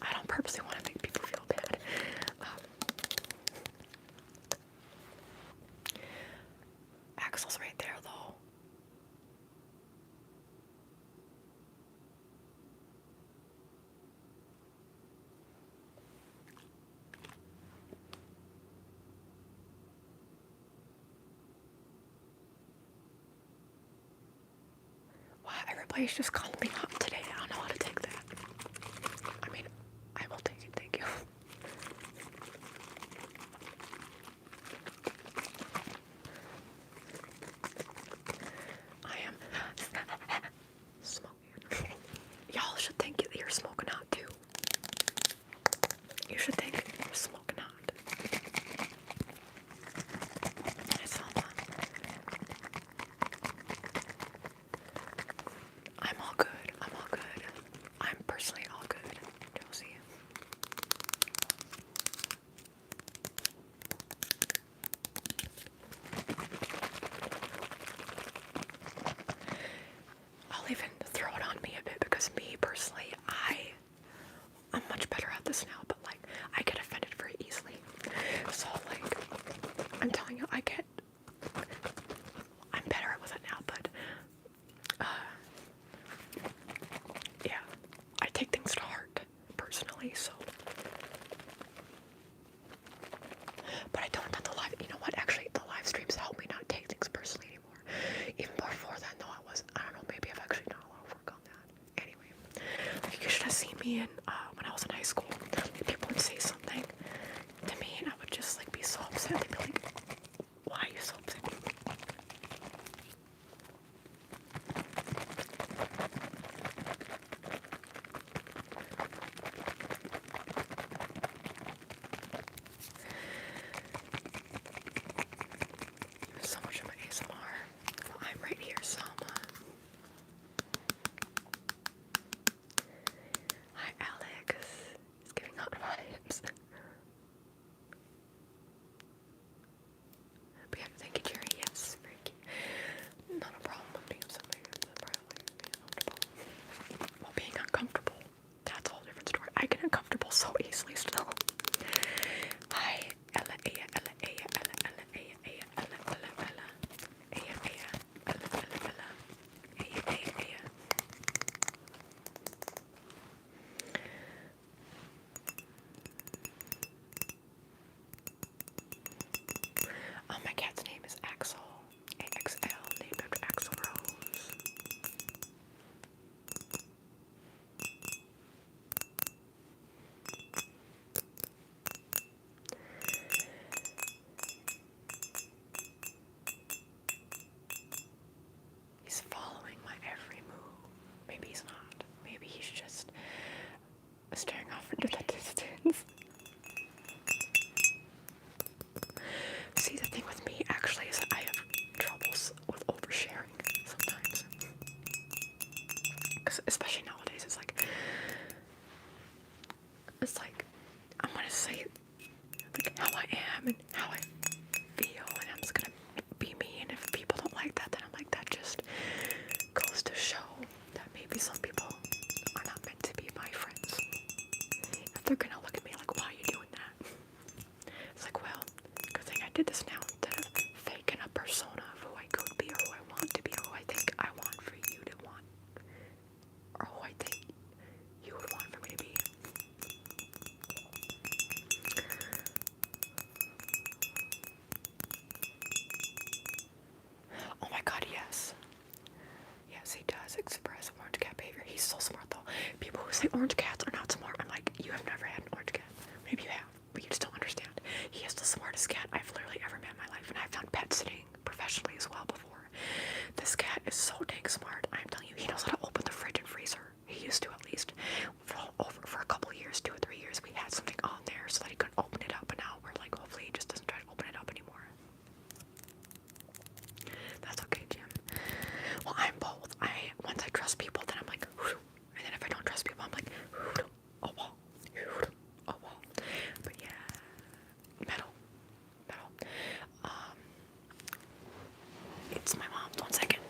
I don't purposely want to make people feel bad. Somebody's just called me up today. I don't know how to take that. I mean, I will take it. Thank you. I am smoking. Y'all should think that you're smoking hot too. You should think you're smoking hot. I saw that. I'm all good. I'm all good. I'm personally all good, Josie. I'll even throw it on me a bit because me personally, I'm much better at this now, but like I get offended very easily. So like I'm telling you, I'm better with it now, but yeah, I take things to heart personally, so. But I don't have the live, you know what, actually the live streams help me not take things personally anymore. Even before then though, I don't know, maybe I've actually done a lot of work on that. Anyway, like you should have seen me when I was in high school. People would say something to me and I would just like be so upset. They'd be like, why are you so upset? So much of my ASMR. Well, I'm right here, Selma. Hi, Alex. It's giving hot vibes. But yeah, thank you, Jerry. Yes, very cute. Not a problem with being upset. Well, being uncomfortable, that's a whole different story. I get uncomfortable so easily still. Hi, Ella, Aya, Ella, Aya, Ella, Ella, Aya, Aya, Ella, Ella, Ella, Aya, Aya, Ella, Ella, Ella, Aya, Aya, Aya. My cat's name is Axel. AXL, named after Axel Rose. He's following my every move. Maybe he's not. Maybe he's just staring off into the distance. See, the thing with me actually is that I have troubles with oversharing sometimes. Because especially nowadays, it's like I'm gonna say like how I am and how I feel, and I'm just gonna be me. And if people don't like that, then I'm like, that just goes to show that maybe some people are not meant to be my friends. If they're gonna look at me like, why are you doing that? It's like, well, good thing I did this now instead of faking a persona of who I could be or who I want to be or who I think I want for you to want or who I think you would want for me to be. Oh my god, yes. Yes, he does express orange cat behavior. He's so smart though. People who say orange cats are not smart, I'm like, you have never had an orange cat. Maybe you have, but you just don't understand. He is the smartest cat I've literally ever met in my life, and I've done pet sitting professionally as well before. This cat is so dang smart. I'm telling you, he knows how to open the fridge and freezer. He used to, at least. For a couple of years, 2 or 3 years, we had something on there so that he couldn't open it up, but now we're like, hopefully he just doesn't try to open it up anymore. That's okay, Jim. Well, I'm both. Once I trust people, then I'm like, whew. And then if I don't trust people, I'm like, whew, a wall, whew, a wall. But yeah, metal. It's my mom's. 1 second.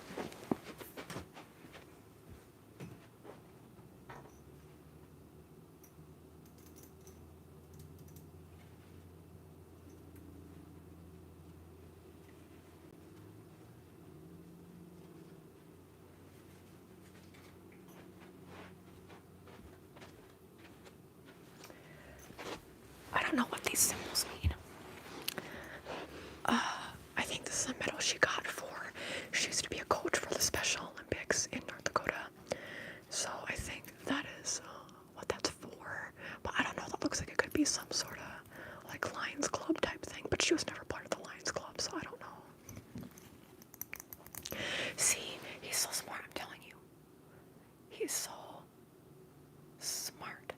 I don't know what these symbols mean. I think this is a medal she got for, she used to be a coach for the Special Olympics in North Dakota. like Lions Club type thing, but she was never part of the Lions Club, so I don't know. See, he's so smart, I'm telling you. He's so smart.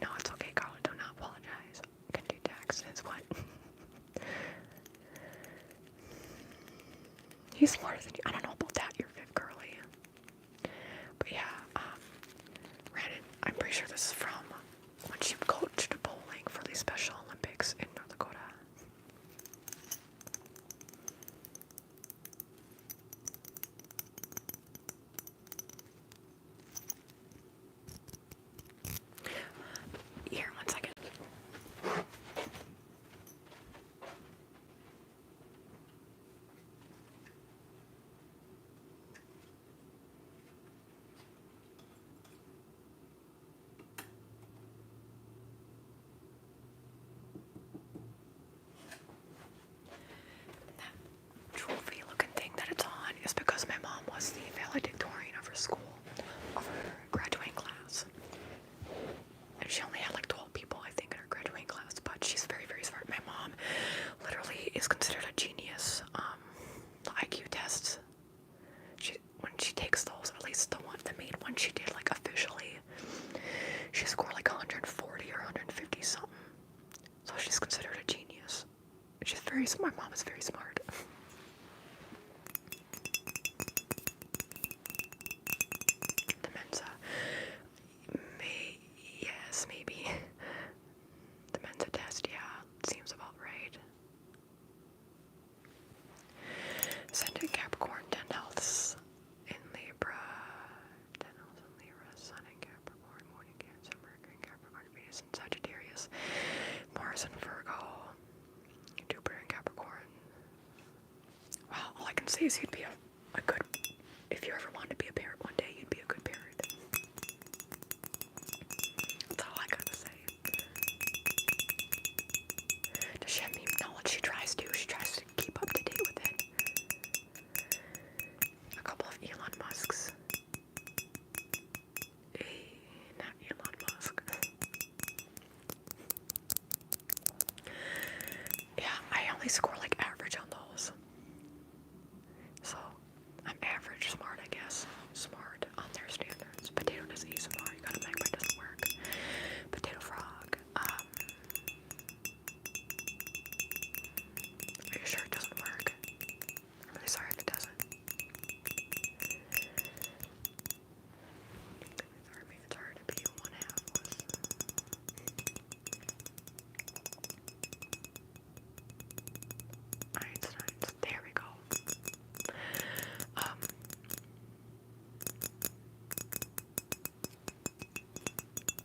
No, it's okay, Carla, do not apologize. Can do taxes, what? He's smarter than you. I don't know about that, you're fifth girly. But yeah, Brandon, I'm pretty sure this is from when she coached bowling for the Special Olympics in North Dakota. Here, 1 second. Trophy looking thing that it's on is because my mom was the valedictorian of her school, of her graduating class. And she only had like 12 people, I think, in her graduating class, but she's very, very smart. My mom literally is considered a genius. The IQ tests, when she takes those, at least the main one she did like officially, she scored like 140 or 150 something. So she's considered a genius. She's very smart. My mom is very smart. The Mensa. Yes, maybe. The Mensa test, yeah, seems about right. Ascendant in Capricorn, 10 healths in Libra. 10 healths in Libra, Sun in Capricorn, Moon in Cancer, Mercury in Capricorn, Venus in Sagittarius, Mars in Virgo, Jupiter in Capricorn. Wow, all I can say is you'd be a good, if you ever wanted to be a parent one day, you'd be a good parent. That's all I gotta say. Does she have any knowledge? She tries to. She tries to keep up to date with it. A couple of Elon Musks. Not Elon Musk. Yeah, I only score like average on those. So, I'm average smart, I guess. Smart on their standards. Potato doesn't use smart. You gotta make, but it doesn't work. Potato frog. Are you sure it doesn't work? I'm really sorry if it doesn't. It's hard to be 1/2 Einstein's. There we go.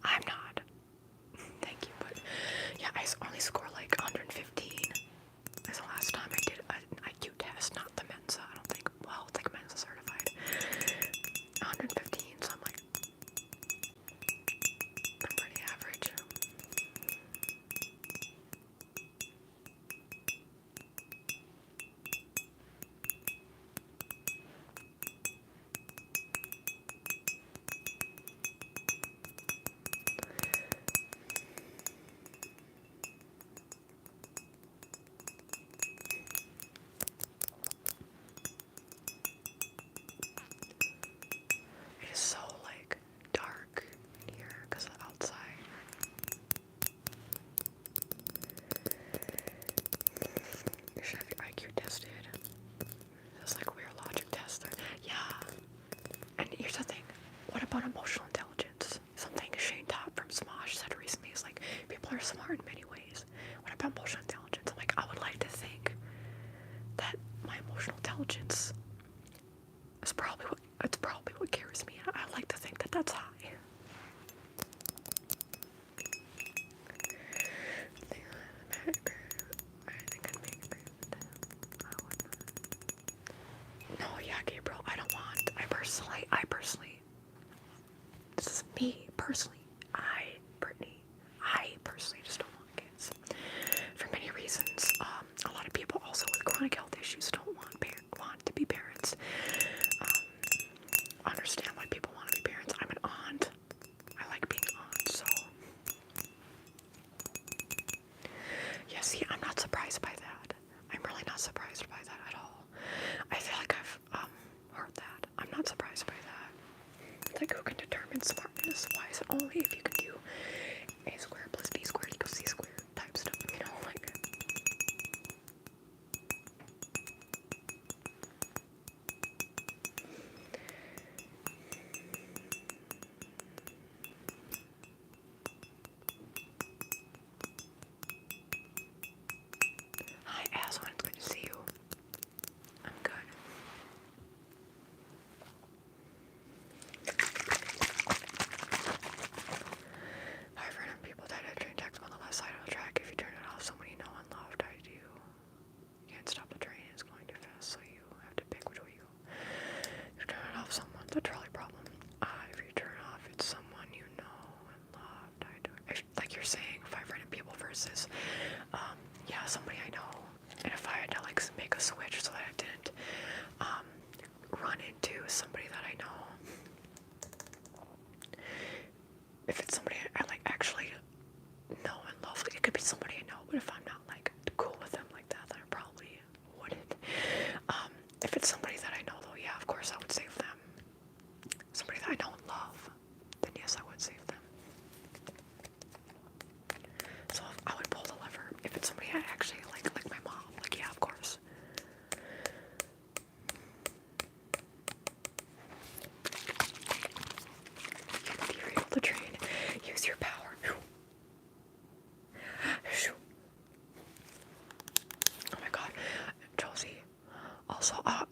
I'm not. Thank you, but yeah, I only score like 115. That's the last time I did an IQ test, not the Mensa. I don't think, well, it's like Mensa certified. 115, so I'm like, I'm pretty average. It is so like dark here because of outside. You should have your IQ tested. It's like weird logic test. Yeah. And here's the thing. What about emotional intelligence? Something Shane Todd from Smosh said recently is like people are smart in many ways. What about emotional intelligence? I'm like, I would like to think that my emotional intelligence is probably what carries me. I like to think that that's high. No, yeah, Gabriel, I personally, this is me, personally, Brittney, I personally just don't want kids. For many reasons. A lot of people also with chronic health issues don't want to be parents. Understand why people want to be parents. I'm an aunt. I like being an aunt, so But if I'm not like cool with them like that, then I probably wouldn't. If it's somebody that I know though, yeah, of course I would save them. Somebody that I don't love, then yes, I would save them. So I would pull the lever. If it's somebody I actually like my mom, like yeah, of course. If you're able to train, use your power. Oh my god, Josie. Also, I'm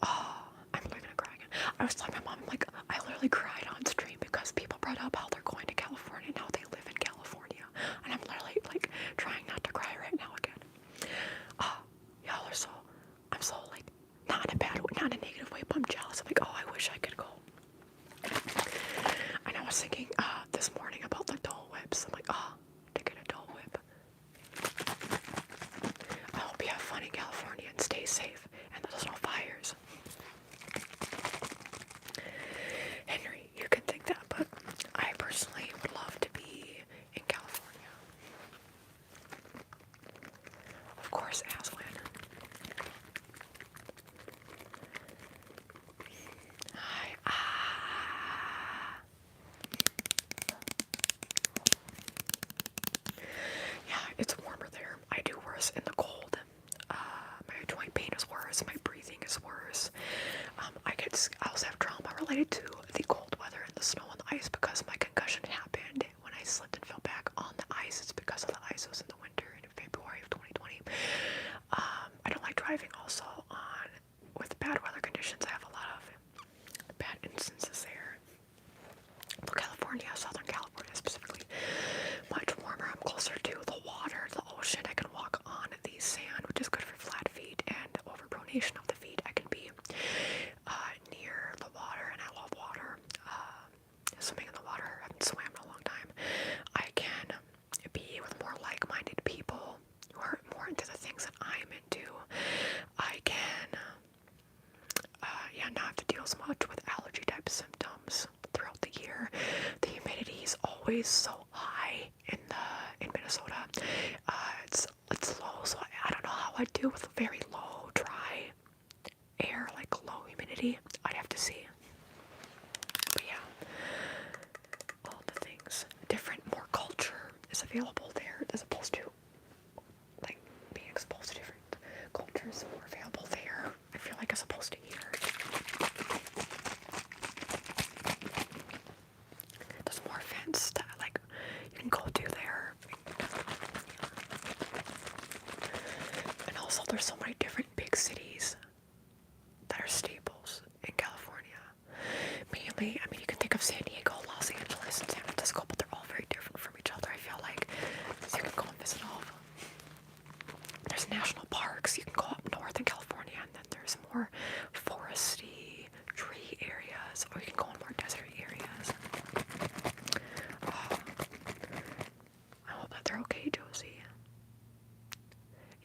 literally gonna cry again. I was telling my mom, like, I literally cried on stream because people brought up how they're going to California and how they live in California. And I'm literally, like, trying not to cry right now again. Y'all are so, I'm so, like, not in a bad way, not in a negative way, but I'm jealous. I'm like, oh, I wish I could go. And I was thinking, this morning about the Dole Whips. I'm like, to get a Dole Whip. I hope you have fun in California and stay safe and there's no fires. Henry, you can think that, but I personally would love to be in California. Of course, Aslan. Hi. Yeah, it's warmer there. I do worse in the cold. My joint pain is worse. My breathing is worse. I also have trauma related to the cold weather and the snow and the ice because my concussion happened when I slipped and fell back on the ice. It's because of the ice. It was in the winter in February of 2020. I don't like driving also with bad weather conditions. I have a lot of bad instances there. For California, Southern California specifically, much warmer. I'm closer to the water, the ocean. I can walk on the sand, which is good for flat feet and overpronation of the feet. I can be near the water, and I love water. Swimming in the water, I haven't swam in a long time. I can be with more like-minded people who are more into the things that I'm into. I can, not have to deal as much with allergy-type symptoms throughout the year. The humidity is always so high in Minnesota. It's low, so I don't know how I'd do with very low, dry air, like low humidity. I'd have to see. But yeah, all the things. More culture is available there as opposed to like being exposed to different cultures more available there. I feel like as opposed to here. There's more events that like you can go to there. And also there's so many different big cities that are staples in California. Mainly, I mean, you can think of San Diego, Los Angeles, and San Francisco, but they're all very different from each other. I feel like so you can go and visit all of them. There's national parks. You can go up north in California, and then there's more foresty, tree areas, or you can go in more desert areas. I hope that they're okay, Josie.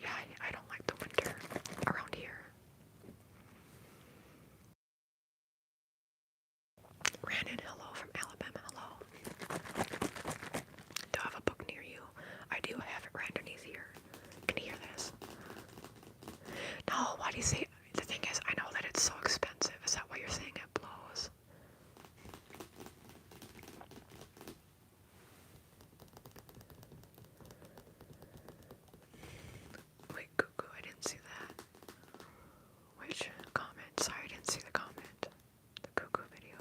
Yeah, I don't like the winter around here. Brandon, hello from Alabama, hello. Do I have a book near you? I do have it right underneath here. Can you hear this? No, why do you say, the thing is, I know that it's so expensive. Is that why you're saying it blows? Wait, cuckoo, I didn't see that. Which comment? Sorry, I didn't see the comment. The cuckoo video.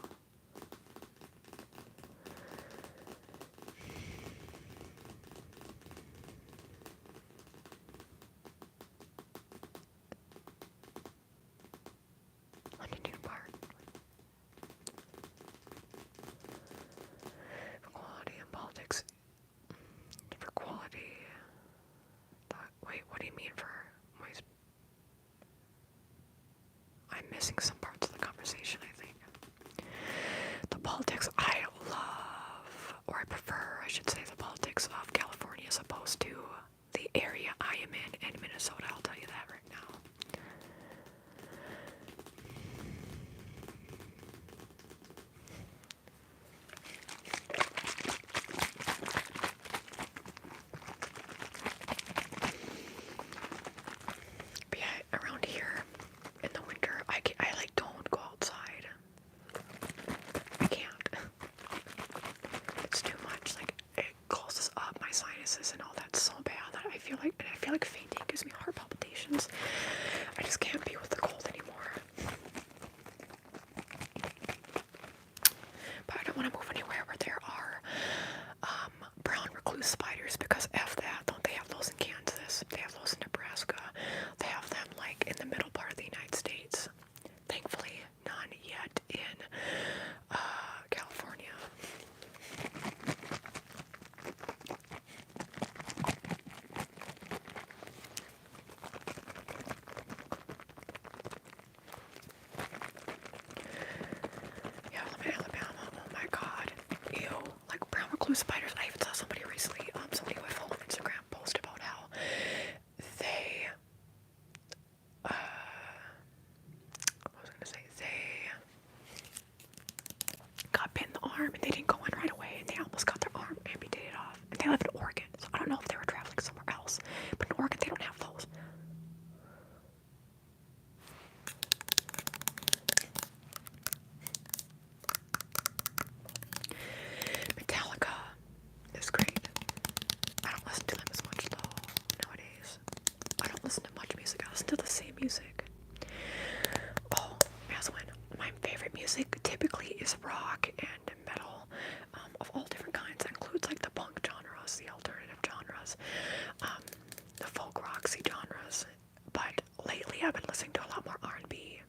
Huntington Park. For quality in politics. For quality. Wait, what do you mean for moist? I'm missing some parts of the conversation, I think. The politics I love, or I prefer, I should say, the politics of California as opposed to the area I am in Minnesota. I'll tell you that right now. like fainting, gives me heart palpitations. I just can't be with the cold anymore. But I don't want to move anywhere where there are brown recluse spiders, because F that. Don't they have those in Kansas? They have those in Nebraska. They have them like in the middle part of the United States. Thankfully, none yet in California. Yeah, I'm in Alabama. Oh my god. Ew. Like brown recluse spiders. I even saw somebody recently, somebody who I follow on Instagram, post about how they, what was I gonna say? They got bit in the arm and they didn't go in right away, and they almost got their arm amputated off. And they live in Oregon, so I don't know if they were traveling somewhere else. But in Oregon, they don't have those. Metallica is great. I don't listen to them as much though nowadays. I don't listen to much music. I listen to the same music. Oh, as when my favorite music typically is rock and metal, of all different kinds. That includes like the punk genres, the alternative genres, the folk roxy genres. But lately I've been listening to a lot more R&B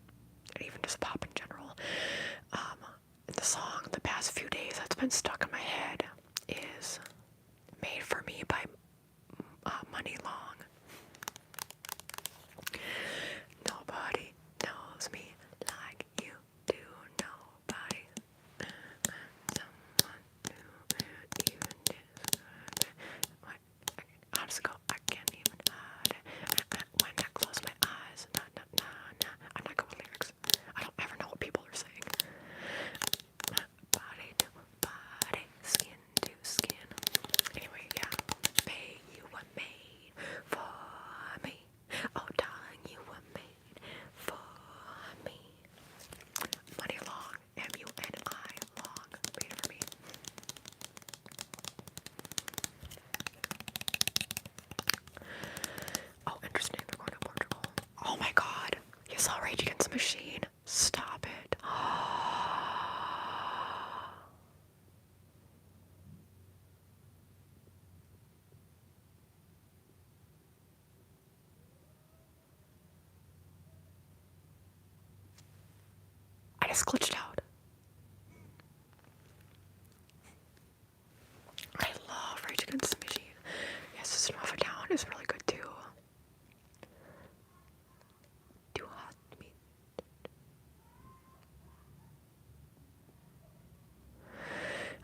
and even just pop in general. The song the past few days that's been stuck in my head is Made for Me by Money Long. Nobody knows me like you do. Nobody. Someone who even did. What? How does it go? I can't even hide it. When I close my eyes. Nah, nah, nah, nah. I'm not good with lyrics. I don't ever know what people are saying. Body to body, skin to skin. Anyway, yeah. Babe, you were made for me. Oh, darling, you were made for me. Money Long, M-U-N-I Long, made for me. Oh, interesting. They're going to Portugal. Oh my god. You saw Rage Against the Machine? Stop it. I just glitched out. I love Rage Against the Machine. Yes, System of a Down is really good too. Too hot to me.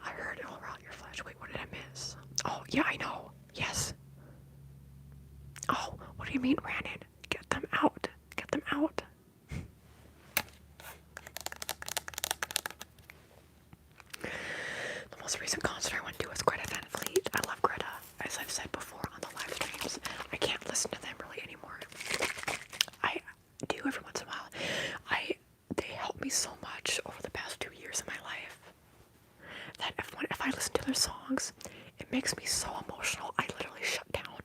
I heard it all around your flesh. Wait, what did I miss? Oh, yeah, I know. Yes. Oh, what do you mean ran in? Get them out. Get them out. The most recent concert I went to was Greta Van Fleet. I love Greta, as I've said before on the live streams. I can't listen to them really anymore. I do every once in a while. They helped me so much over the past 2 years of my life that if I listen to their songs, it makes me so emotional. I literally shut down.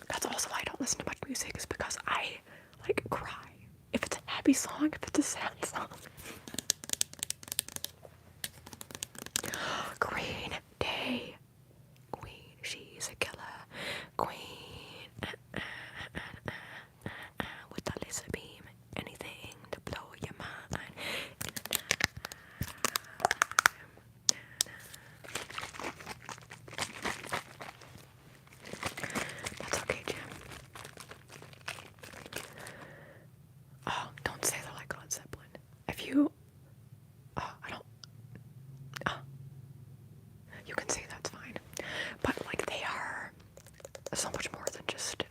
That's also why I don't listen to much music, is because I like cry. If it's a happy song, if it's a sad song. Green Day. Queen, she's a killer. Queen. With a laser beam. Anything to blow your mind. That's okay, Jim. Oh, don't say they're like Led Zeppelin. If you... Oh, I don't... Oh. You can say that's fine. But, like, they are so much more than just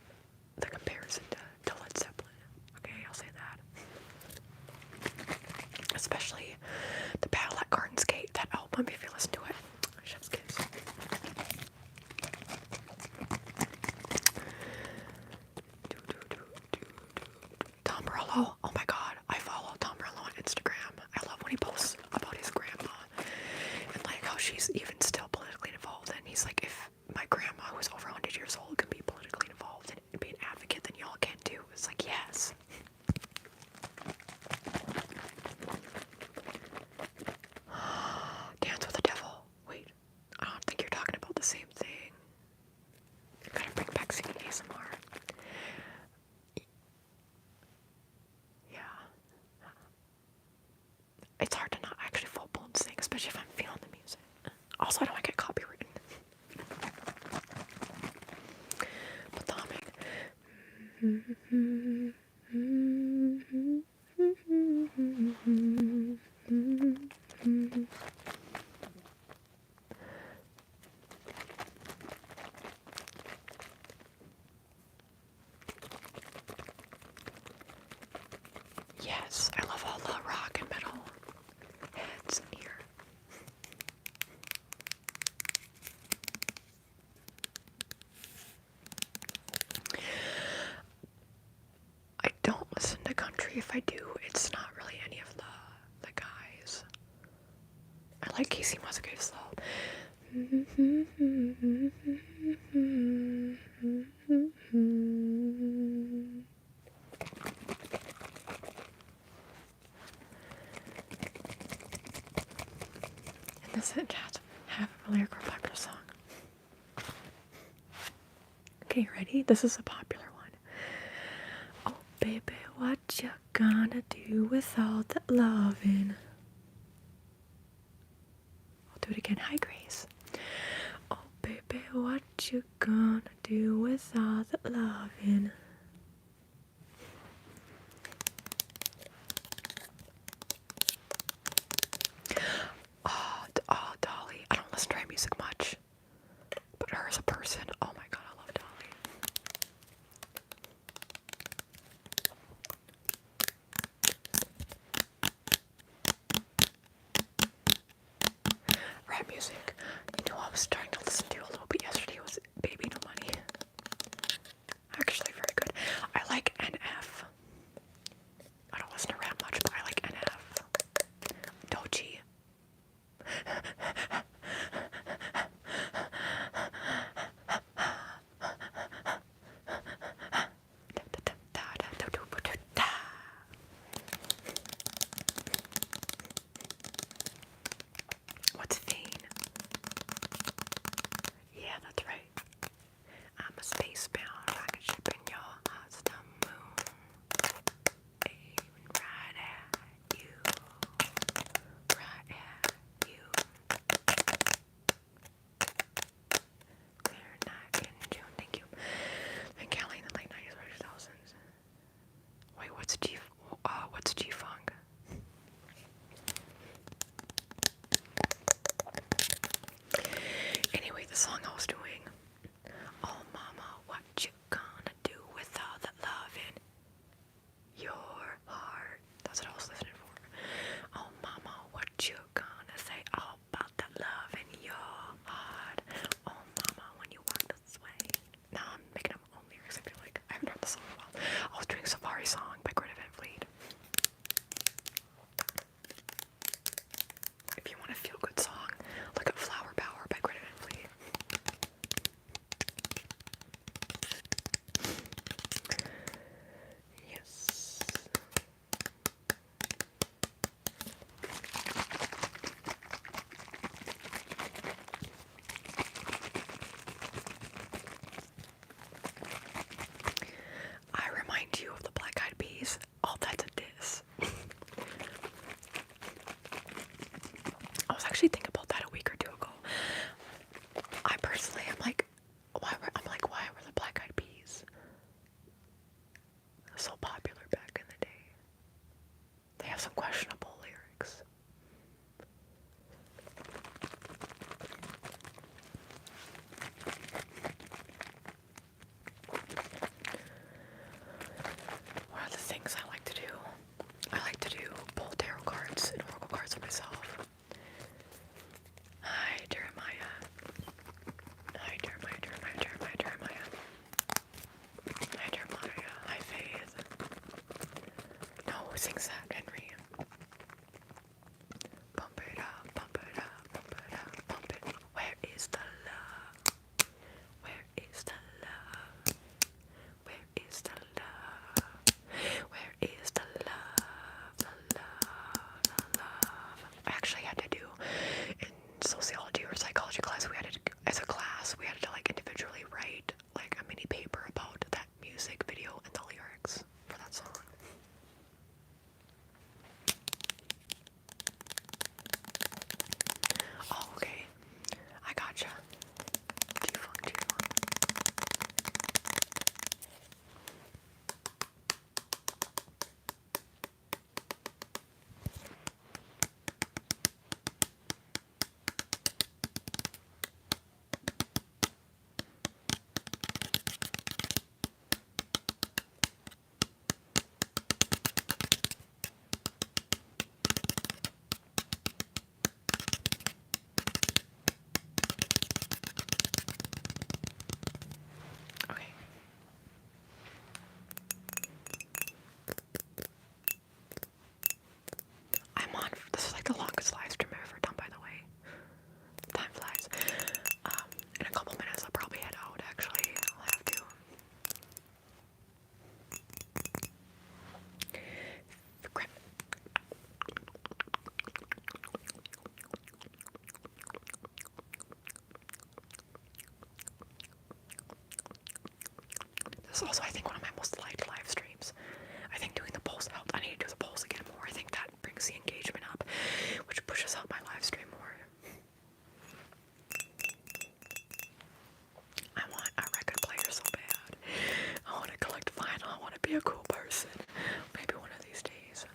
the comparison to Led Zeppelin. Okay, I'll say that. Especially the Battle at Garden's Gate, that album, if you listen to it. Chef's kiss. Tom Morello. Oh my god, I follow Tom Morello on Instagram. I love when he posts about his grandma and like how she's even still politically involved. And he's like, if my grandma, who's over 100 years old, can be politically Yes, I love all the rock and metal heads in here. I don't listen to country. If I do, it's not really any of the guys. I like Casey Musgraves though. And this it have a lyric or popular song. Okay, ready? This is a popular one. Oh baby, what you gonna do with all that loving? I'll do it again. Hi, Grace. Oh, baby, what you gonna do with all that loving? Oh, Dolly. I don't listen to her music much. But her as a person, oh my god, I love Dolly. Rap music. You know, I was starting to listen to a little bit yesterday. Was Baby No Money. Actually, very good. I like NF. I don't listen to rap much, but I like NF. Doechii. What's Fane? Yeah, that's right. I'm a spacebound rocket ship in your heart's the moon. Aiming right at you. Right at you. Clear night in June. Thank you. And Kelly in the late 90s or 2000s. Wait, what's G-Funk? Anyway, the song I was doing. Oh mama, what you gonna do with all that love in your heart? That's what I was listening for. Oh mama, what you gonna say all about that love in your heart? Oh mama, when you walk this way. Now I'm making up my own lyrics. I feel like I haven't heard the song in a while. I was doing Safari Song by Greta Van Fleet. If you want a feel good song, look up Flower Power by Greta Van Fleet. Yes. I remind you of the Black Eyed Peas. Oh, that's a diss. I was actually thinking about that a week or two ago. I personally am like, why were the Black Eyed Peas so popular back in the day? They have some questionable lyrics. One of the things I like to do, pull tarot cards and oracle cards for myself. Hi, Jeremiah. Hi, Jeremiah. Hi, Jeremiah. Hi, Faith. No, who sings that? Henry. Pump it up, pump it up, pump it up, pump it. Where is the love? Where is the love? Where is the love? Where is the love? The love, the love. I actually had to do in sociology or psychology class, as a class, we had to like individually write like a mini paper about that music video and the lyrics for that song. was also, I think, one of my most liked live streams. I think doing the polls helped. I need to do the polls again more. I think that brings the engagement up, which pushes out my live stream more. I want a record player so bad. I want to collect vinyl. I want to be a cool person. Maybe one of these days.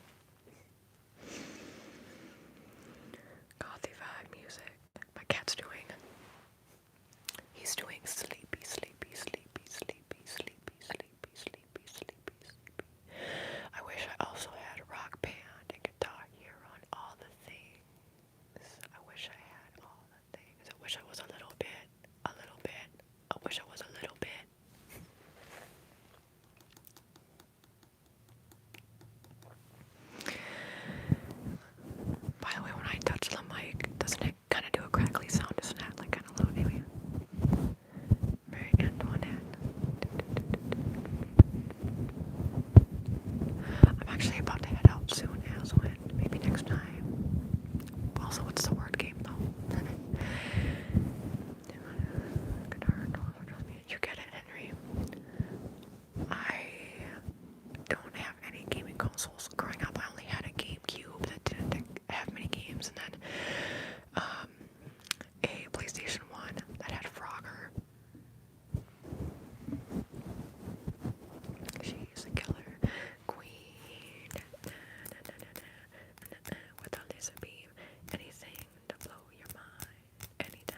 Gothy vibe music. My cat's doing. He's doing sleepy, sleepy, sleepy, sleepy, sleepy, sleepy, sleepy, sleepy, sleepy. I wish I also had a rock band and guitar here on all the things. I wish I had all the things. I wish I was a little bit. I wish I was a little bit. By the way, when I touch the mic, doesn't it kind of do a crackly sound? Isn't that like kind of low, maybe? Very Antoinette. I'm actually about to head out soon, as when maybe next time. Also, what's the word game though? You get it, Henry. I don't have any gaming consoles. Growing up, I only had a GameCube that didn't have many games, and then a PlayStation 1 that had Frogger. She's a killer queen with a laser beam. Anything to blow your mind anytime.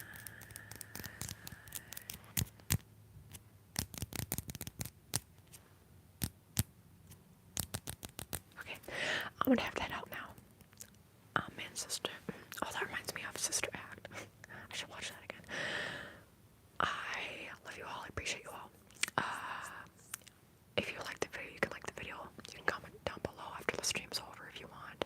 Okay, I'm gonna have to head out now. Man, Sister. Oh, that reminds me of Sister Act. I should watch that again. I love you all. I appreciate you all. If you like the video, you can like the video. You can comment down below after the stream's over if you want.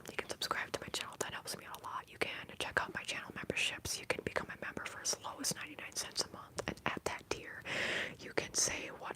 You can subscribe to my channel. That helps me out a lot. You can check out my channel memberships. You can become a member for as low as 99 cents a month. And at that tier, you can say what